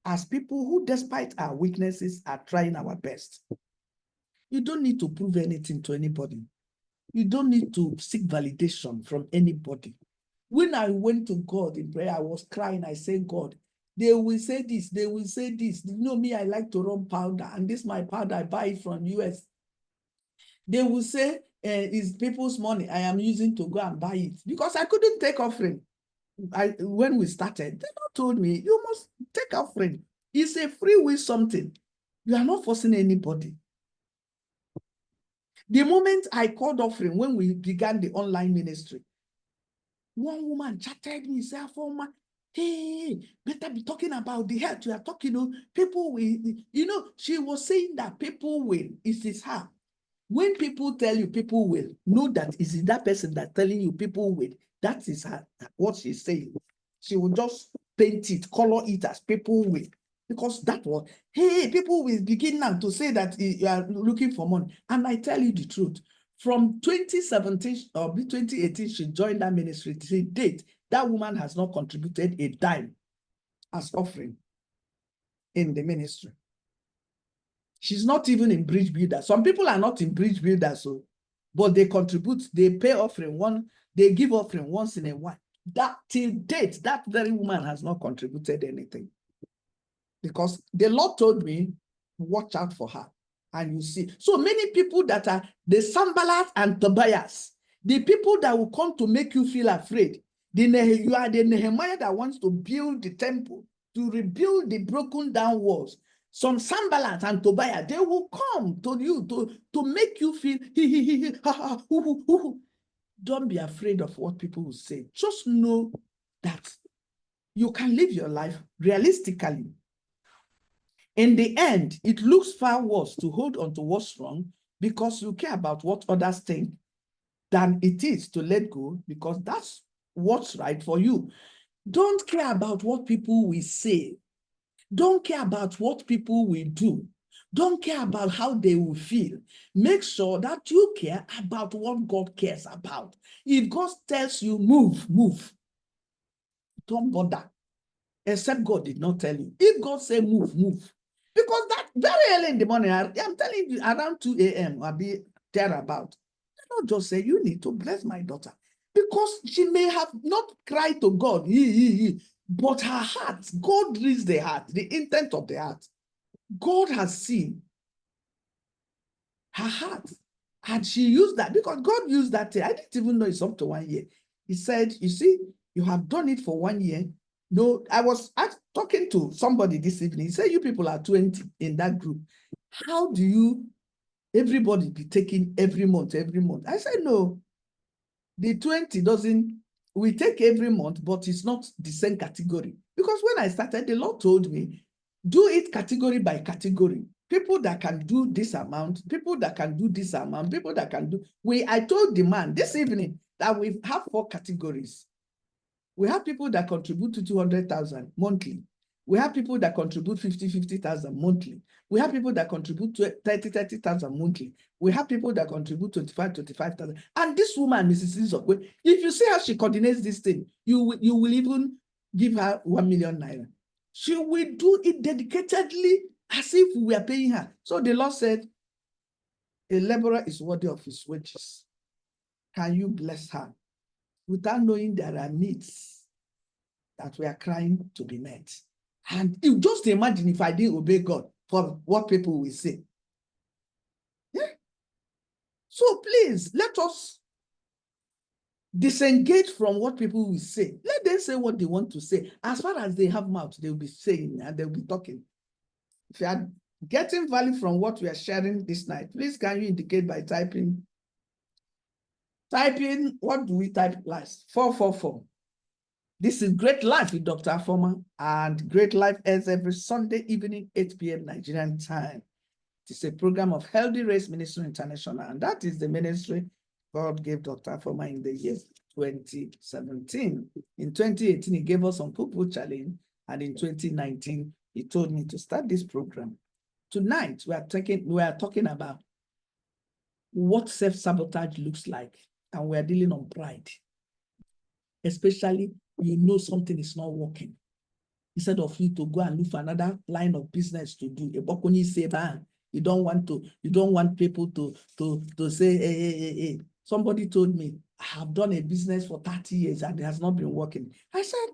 as people who, despite our weaknesses, are trying our best. You don't need to prove anything to anybody. You don't need to seek validation from anybody. When I went to God in prayer, I was crying. I said, God, they will say this, they will say this. You know me, I like to run powder, and this my powder, I buy it from US. They will say, it's people's money I am using to go and buy it, because I couldn't take offering. When we started, they told me, you must take offering. It's a free will something. You are not forcing anybody. The moment I called offering, when we began the online ministry, one woman chatted me, said, Afoma, hey, better be talking about the health. You are talking, people will, she was saying that people will, it is her. When people tell you people will, know that is that person that telling you people will. That is her, what she's saying. She will just paint it, color it as people will. Because that was, hey, people will begin now to say that you are looking for money. And I tell you the truth. From 2017 or 2018, she joined that ministry. To date, that woman has not contributed a dime as offering in the ministry. She's not even in bridge builder. Some people are not in bridge builder, so, but they contribute, they pay offering they give offering once in a while. That till date, that very woman has not contributed anything. Because the Lord told me, watch out for her. And you see, so many people that are the Sanballat and Tobias, the people that will come to make you feel afraid. You are the Nehemiah that wants to build the temple, to rebuild the broken down walls. Some Sanballat and Tobiah, they will come to you to make you feel, Don't be afraid of what people will say. Just know that you can live your life realistically. In the end, it looks far worse to hold on to what's wrong because you care about what others think than it is to let go because that's what's right for you. Don't care about what people will say. Don't care about what people will do. Don't care about how they will feel. Make sure that you care about what God cares about. If God tells you, move, move. Don't bother. Except God did not tell you. If God say move, move. Because that very early in the morning, I'm telling you, around 2 a.m., I'll be thereabout. Not just say, you need to bless my daughter. Because she may have not cried to God, but her heart, God reads the heart, the intent of the heart. God has seen her heart. And she used that because God used that. I didn't even know it's up to 1 year. He said, you see, you have done it for 1 year. No, I was talking to somebody this evening. He said, you people are 20 in that group. How do you, everybody be taking every month? I said, no, the 20 doesn't, we take every month, but it's not the same category. Because when I started, the Lord told me, do it category by category. People that can do this amount, people that can do this amount, people that can do. I told the man this evening that we have 4 categories. We have people that contribute to 200,000 monthly. We have people that contribute 50,000 monthly. We have people that contribute to 30,000 monthly. We have people that contribute 25,000. And this woman, Mrs. Izokwe, if you see how she coordinates this thing, you will even give her 1 million naira. She will do it dedicatedly as if we are paying her. So the Lord said, a laborer is worthy of his wages. Can you bless her? Without knowing there are needs that we are crying to be met. And you just imagine if I didn't obey God for what people will say. Yeah. So please, let us disengage from what people will say. Let them say what they want to say. As far as they have mouth, they will be saying and they'll be talking. If you are getting value from what we are sharing this night, please can you indicate by typing, what do we type last? 444. This is Great Life with Dr.Afoma, and Great Life ends every Sunday evening, 8 p.m. Nigerian time. It is a program of Healthy Race Ministry International, and that is the ministry God gave Dr.Afoma in the year 2017. In 2018, he gave us some Poo Challenge, and in 2019, he told me to start this program. Tonight, we are talking about what self-sabotage looks like, and we are dealing on pride. Especially, you know something is not working. Instead of you to go and look for another line of business to do, you don't want people to say, hey. Somebody told me, I have done a business for 30 years and it has not been working. I said,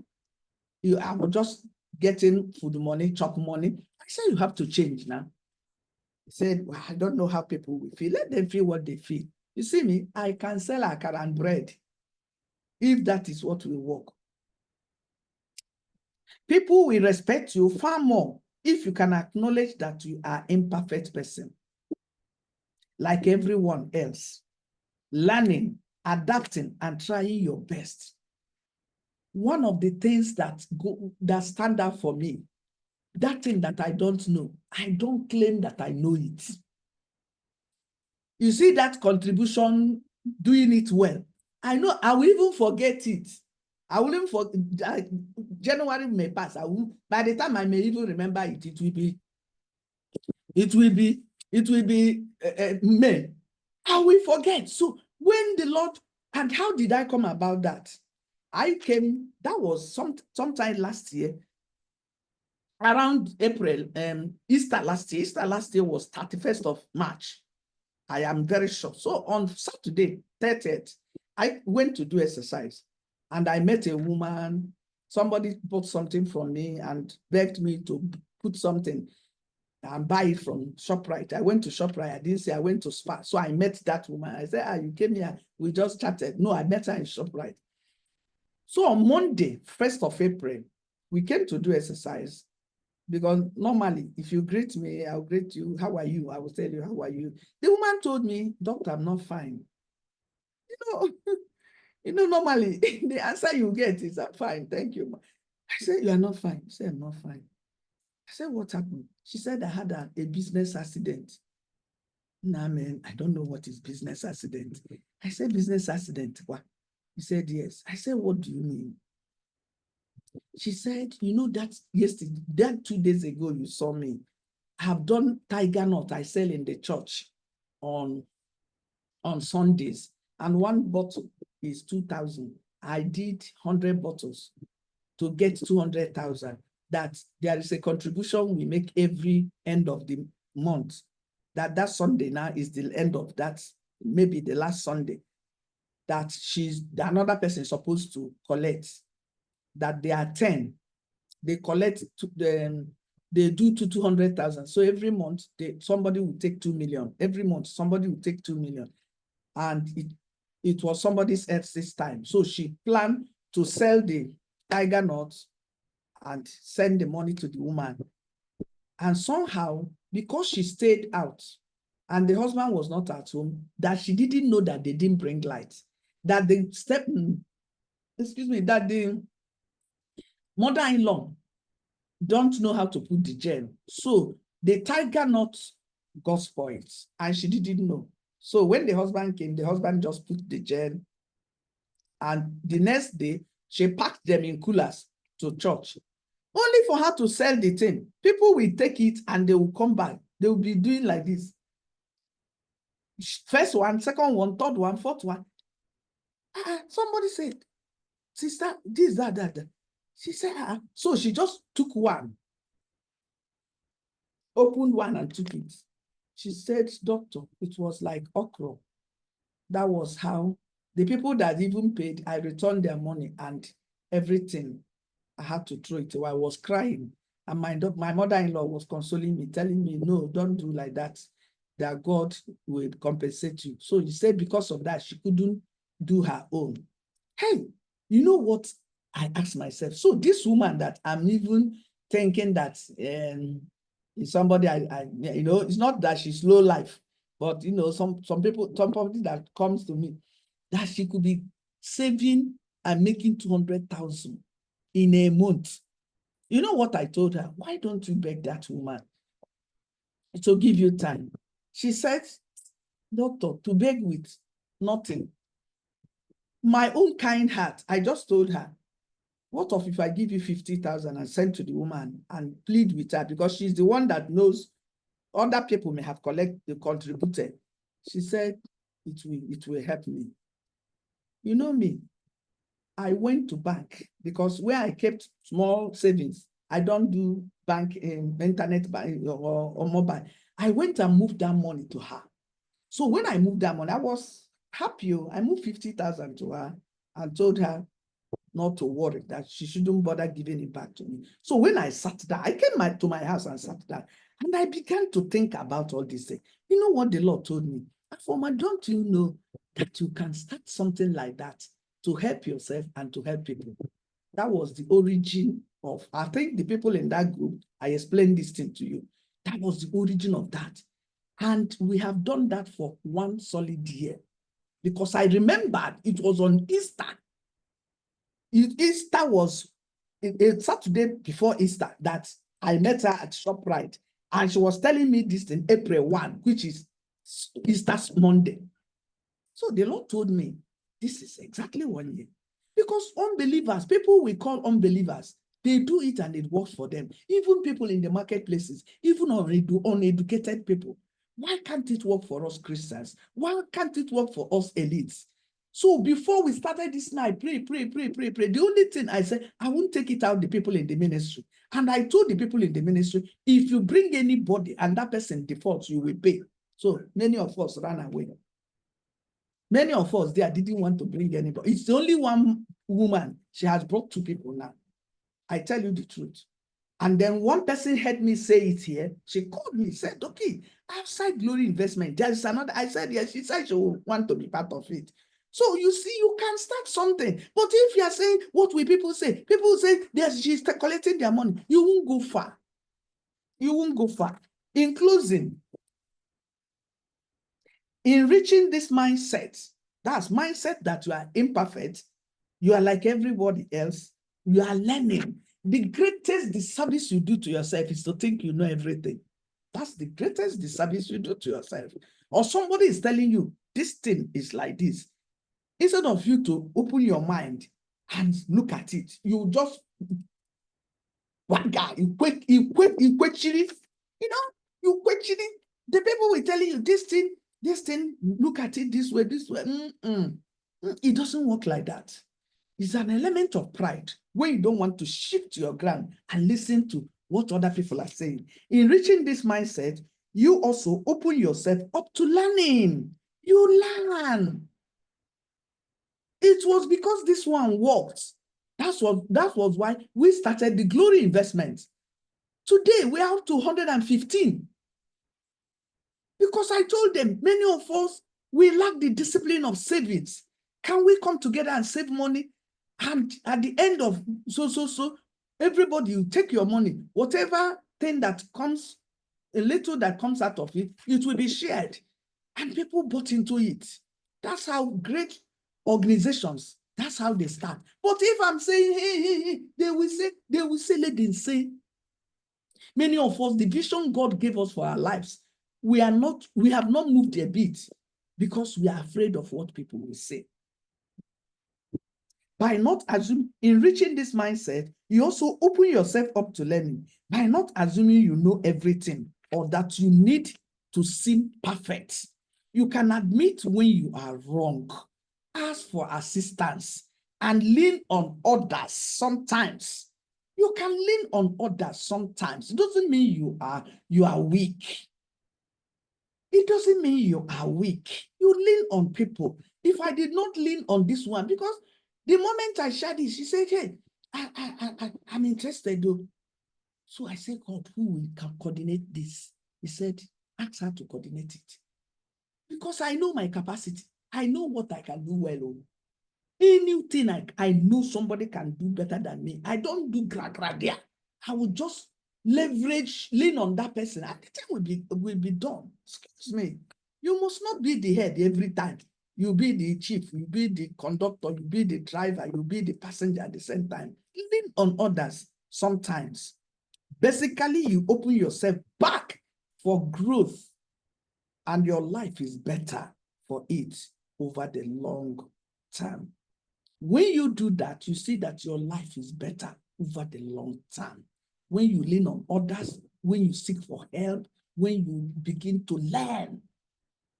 I was just getting food money, chop money. I said, you have to change now. He said, well, I don't know how people will feel. Let them feel what they feel. You see me, I can sell akara and bread if that is what will work. People will respect you far more if you can acknowledge that you are an imperfect person, like everyone else, learning, adapting, and trying your best. One of the things that stand out for me, that thing that I don't know, I don't claim that I know it. You see that contribution, doing it well. I know I will even forget it. I will even forget. January may pass. By the time I may even remember it, it will be May. I will forget. So when the Lord, and how did I come about that? That was sometime last year, around April, Easter last year was 31st of March. I am very sure. So on Saturday, 30th, I went to do exercise and I met a woman. Somebody bought something from me and begged me to put something and buy it from ShopRite. I went to ShopRite. I didn't say I went to Spa. So I met that woman. I said, you came here. We just chatted. No, I met her in ShopRite. So on Monday, 1st of April, we came to do exercise. Because normally, if you greet me, I'll greet you. How are you? I will tell you, how are you? The woman told me, doctor, I'm not fine. Normally, the answer you get is, I'm fine, thank you. I said, you are not fine. She said, I'm not fine. I said, what happened? She said, I had a business accident. Nah, man, I don't know what is business accident. I said, business accident? What? He said, yes. I said, what do you mean? She said, you know, that yesterday, that 2 days ago, you saw me. I have done tiger nut I sell in the church on Sundays. And one bottle is 2,000. I did 100 bottles to get 200,000. That there is a contribution we make every end of the month. That Sunday now is the end of that, maybe the last Sunday, that another person is supposed to collect. That they are 10. They collect they do to 200,000. So every month somebody will take 2 million. Every month somebody will take 2 million. And it was somebody's else this time. So she planned to sell the tiger nuts and send the money to the woman. And somehow, because she stayed out and the husband was not at home, that she didn't know that they didn't bring light. That the that the mother-in-law don't know how to put the gel. So the tiger nut got spoiled and she didn't know. So when the husband came, the husband just put the gel. And the next day, she packed them in coolers to church, only for her to sell the thing. People will take it and they will come back. They will be doing like this. First one, second one, third one, fourth one. Somebody said, sister, this, that. She said, so she just took one, opened one and took it. She said, doctor, it was like okra. That was how the people that even paid, I returned their money and everything. I had to throw it away. I was crying. And my mother-in-law was consoling me, telling me, no, don't do like that, that God will compensate you. So he said because of that, she couldn't do her own. Hey, you know what I asked myself? So this woman that I'm even thinking that is somebody it's not that she's low life, but some people, somebody that comes to me, that she could be saving and making 200,000 in a month. You know what I told her? Why don't you beg that woman to give you time? She said, doctor, to beg with nothing. My own kind heart, I just told her, what if I give you 50,000 and send to the woman and plead with her, because she's the one that knows other people may have contributed. She said, it will help me. You know me, I went to bank, because where I kept small savings, I don't do bank in internet bank or mobile. I went and moved that money to her. So when I moved that money, I was happy. I moved 50,000 to her and told her not to worry, that she shouldn't bother giving it back to me. So when I sat down, I came to my house and sat down, and I began to think about all these things. You know what the Lord told me? Afoma, don't you know that you can start something like that to help yourself and to help people? That was the origin of, I think the people in that group, I explained this thing to you. That was the origin of that. And we have done that for 1 solid year. Because I remembered it was on Easter. Easter was a Saturday before Easter that I met her at ShopRite. And she was telling me this in April 1, which is Easter Monday. So the Lord told me, this is exactly 1 year. Because unbelievers, people we call unbelievers, they do it and it works for them. Even people in the marketplaces, even uneducated people. Why can't it work for us Christians? Why can't it work for us elites? So before we started this night, pray. The only thing I said, I won't take it out the people in the ministry. And I told the people in the ministry, if you bring anybody and that person defaults, you will pay. So many of us ran away. Many of us there didn't want to bring anybody. It's only one woman. She has brought 2 people now. I tell you the truth. And then one person heard me say it here. She called me, said, okay, outside Glory Investment, there is another. I said, yes. She said she will want to be part of it. So you see, you can start something. But if you are saying, what will people say? People say, she's collecting their money. You won't go far. You won't go far. In closing, in reaching this mindset, that's mindset that you are imperfect, you are like everybody else, you are learning. The greatest disservice you do to yourself is to think you know everything. That's the greatest disservice you do to yourself. Or somebody is telling you, this thing is like this. Instead of you to open your mind and look at it. You just, one guy, you question, you know, you question it. The people will tell you this thing, look at it this way, this way. It doesn't work like that. It's an element of pride when you don't want to shift your ground and listen to what other people are saying. In reaching this mindset, you also open yourself up to learning. You learn. It was because this one worked. That was why we started the Glory Investment. Today, we are up to 115. Because I told them, many of us, we lack the discipline of savings. Can we come together and save money? And at the end of so, everybody will take your money. Whatever thing that comes, a little that comes out of it, it will be shared. And people bought into it. That's how great organizations, that's how they start. But if I'm saying, hey, they will say, let them say. Many of us, the vision God gave us for our lives, we have not moved a bit because we are afraid of what people will say. By not assuming, in reaching this mindset, you also open yourself up to learning. By not assuming you know everything or that you need to seem perfect. You can admit when you are wrong, ask for assistance, and lean on others sometimes. You can lean on others sometimes. It doesn't mean you are weak. It doesn't mean you are weak. You lean on people. If I did not lean on this one, because the moment I shared it, she said, hey, I'm interested though. So I said, God, who can coordinate this? He said, ask her to coordinate it. Because I know my capacity. I know what I can do well. Anything I know somebody can do better than me. I don't do gra there. I will just lean on that person. And the thing will be done. Excuse me. You must not be the head every time. You be the chief, you be the conductor, you be the driver, you be the passenger at the same time. Lean on others sometimes. Basically, you open yourself back for growth, and your life is better for it over the long term. When you do that, you see that your life is better over the long term. When you lean on others, when you seek for help, when you begin to learn,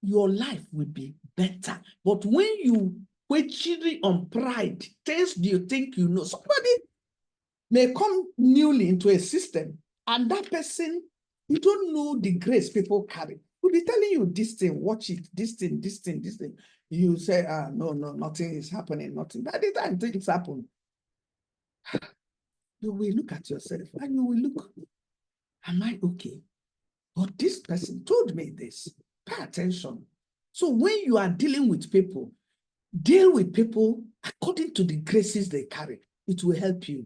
your life will be better. But when you question on pride, things do you think you know? Somebody may come newly into a system, and that person, you don't know the grace people carry. Will be telling you this thing, watch it, this thing. You say, no, nothing is happening, nothing. By the time things happen, you will look at yourself and you will look, am I okay? But this person told me this. Pay attention. So when you are dealing with people, deal with people according to the graces they carry. It will help you.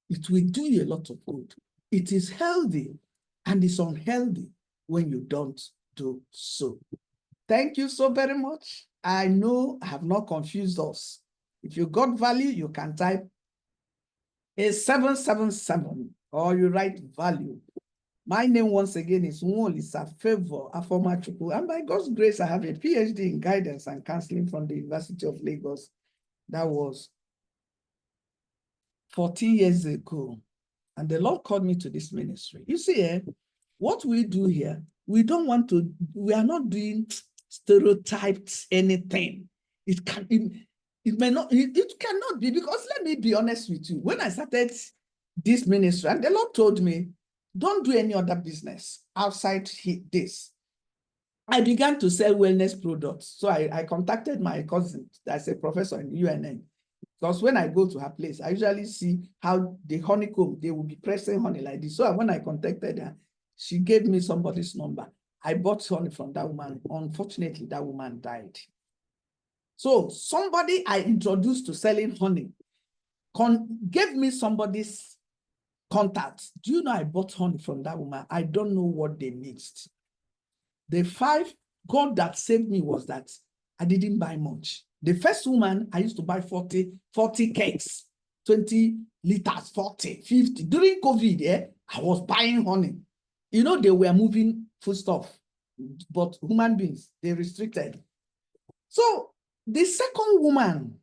It will do you a lot of good. It is healthy and it's unhealthy when you don't do so. Thank you so very much. I know I have not confused us. If you got value, you can type a 777 or you write value. My name once again is Dr.Afoma, and by God's grace, I have a PhD in guidance and counseling from the University of Lagos. That was 14 years ago. And the Lord called me to this ministry. You see, what we do here, we are not doing stereotyped anything. It cannot be, because let me be honest with you. When I started this ministry, and the Lord told me, don't do any other business outside this. I began to sell wellness products. So I contacted my cousin that's a professor in UNN. Because when I go to her place, I usually see how the honeycomb, they will be pressing honey like this. So when I contacted her, she gave me somebody's number. I bought honey from that woman. Unfortunately, that woman died. So somebody I introduced to selling honey gave me somebody's contact. Do you know I bought honey from that woman? I don't know what they mixed. The God that saved me was that I didn't buy much. The first woman, I used to buy 40 cakes, 20 liters, 40, 50. During COVID, I was buying honey. You know, they were moving foodstuff, but human beings, they restricted. So the second woman,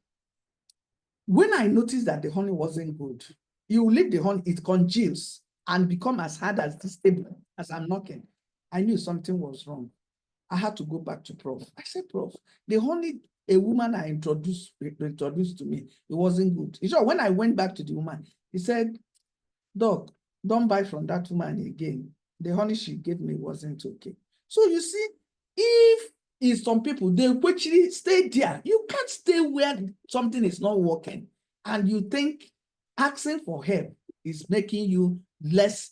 When I noticed that the honey wasn't good, you leave the honey, it congeals and become as hard as this table as I'm knocking. I knew something was wrong. I had to go back to Prof. I said, Prof, the honey a woman I introduced to me, it wasn't good. So when I went back to the woman, he said, Doc, don't buy from that woman again. The honey she gave me wasn't okay. So you see, if is some people, they actually stay there. You can't stay where something is not working. And you think asking for help is making you less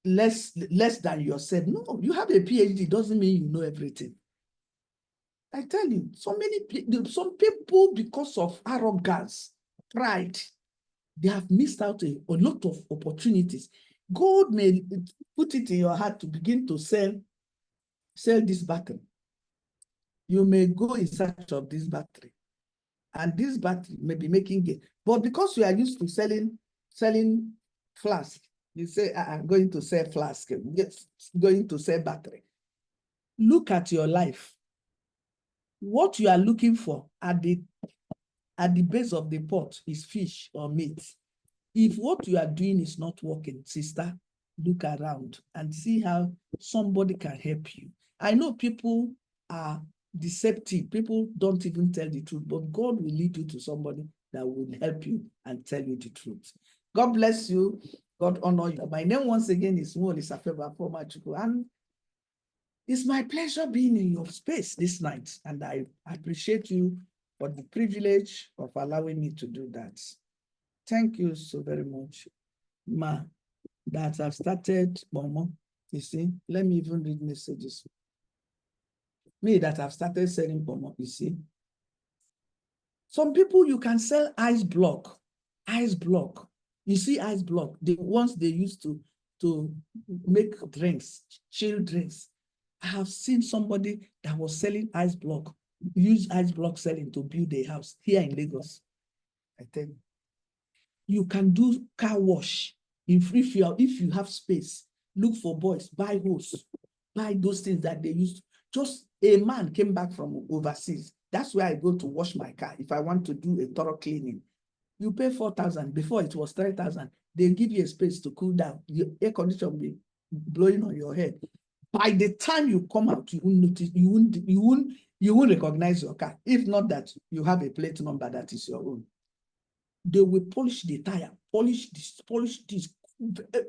than yourself. No, you have a PhD, doesn't mean you know everything. I tell you, some people, because of arrogance, pride, they have missed out a lot of opportunities. God may put it in your heart to begin to sell this battery. You may go in search of this battery, and this battery may be making gain. But because you are used to selling flask, you say, I'm going to sell flask, going to sell battery. Look at your life. What you are looking for at the base of the pot is fish or meat. If what you are doing is not working, sister, look around and see how somebody can help you. I know people are deceptive. People don't even tell the truth, but God will lead you to somebody that will help you and tell you the truth. God bless you. God honor you. My name once again is Dr.Afoma, and it's my pleasure being in your space this night, and I appreciate you for the privilege of allowing me to do that. Thank you so very much, Ma, that I've started, Momo. You see, let me even read messages. Me that I've started selling Momo, you see. Some people, you can sell ice block. Ice block. You see ice block, the ones they used to make drinks, chill drinks. I have seen somebody that was selling ice block, use ice block selling to build a house here in Lagos. I tell you. You can do car wash. If you have space, look for boys, buy hose, buy those things that they used. Just a man came back from overseas. That's where I go to wash my car if I want to do a thorough cleaning. You pay 4,000. Before it was 3,000. They give you a space to cool down. Your air conditioner will be blowing on your head. By the time you come out, you won't notice, you won't recognize your car. If not that you have a plate number that is your own. They will polish the tire, polish this,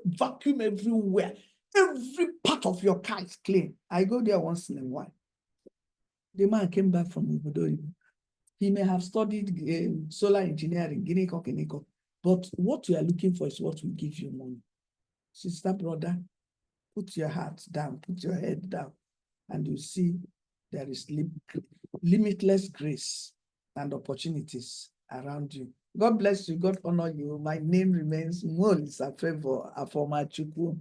vacuum everywhere. Every part of your car is clean. I go there once in a while. The man came back from Obodo. He may have studied solar engineering, but what you are looking for is what will give you money. Sister, brother, put your heart down, put your head down, and you see there is limitless grace and opportunities around you. God bless you. God honor you. My name remains Dr.Favour Afoma Chukwu.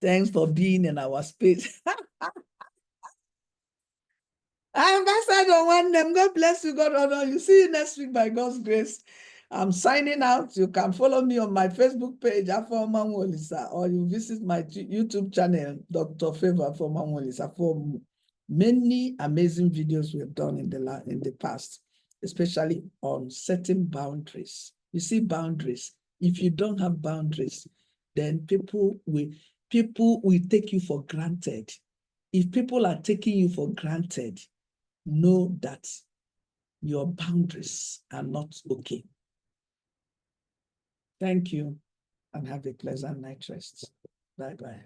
Thanks for being in our space. Ambassador one name. God bless you. God honor you. See you next week by God's grace. I'm signing out. You can follow me on my Facebook page, Afoma Nwolisa, or you visit my YouTube channel, Dr.Favour Afoma Nwolisa, for many amazing videos we have done in the past, especially on setting boundaries. You see, boundaries. If you don't have boundaries, then people will take you for granted. If people are taking you for granted, know that your boundaries are not okay. Thank you and have a pleasant night rest. Bye-bye.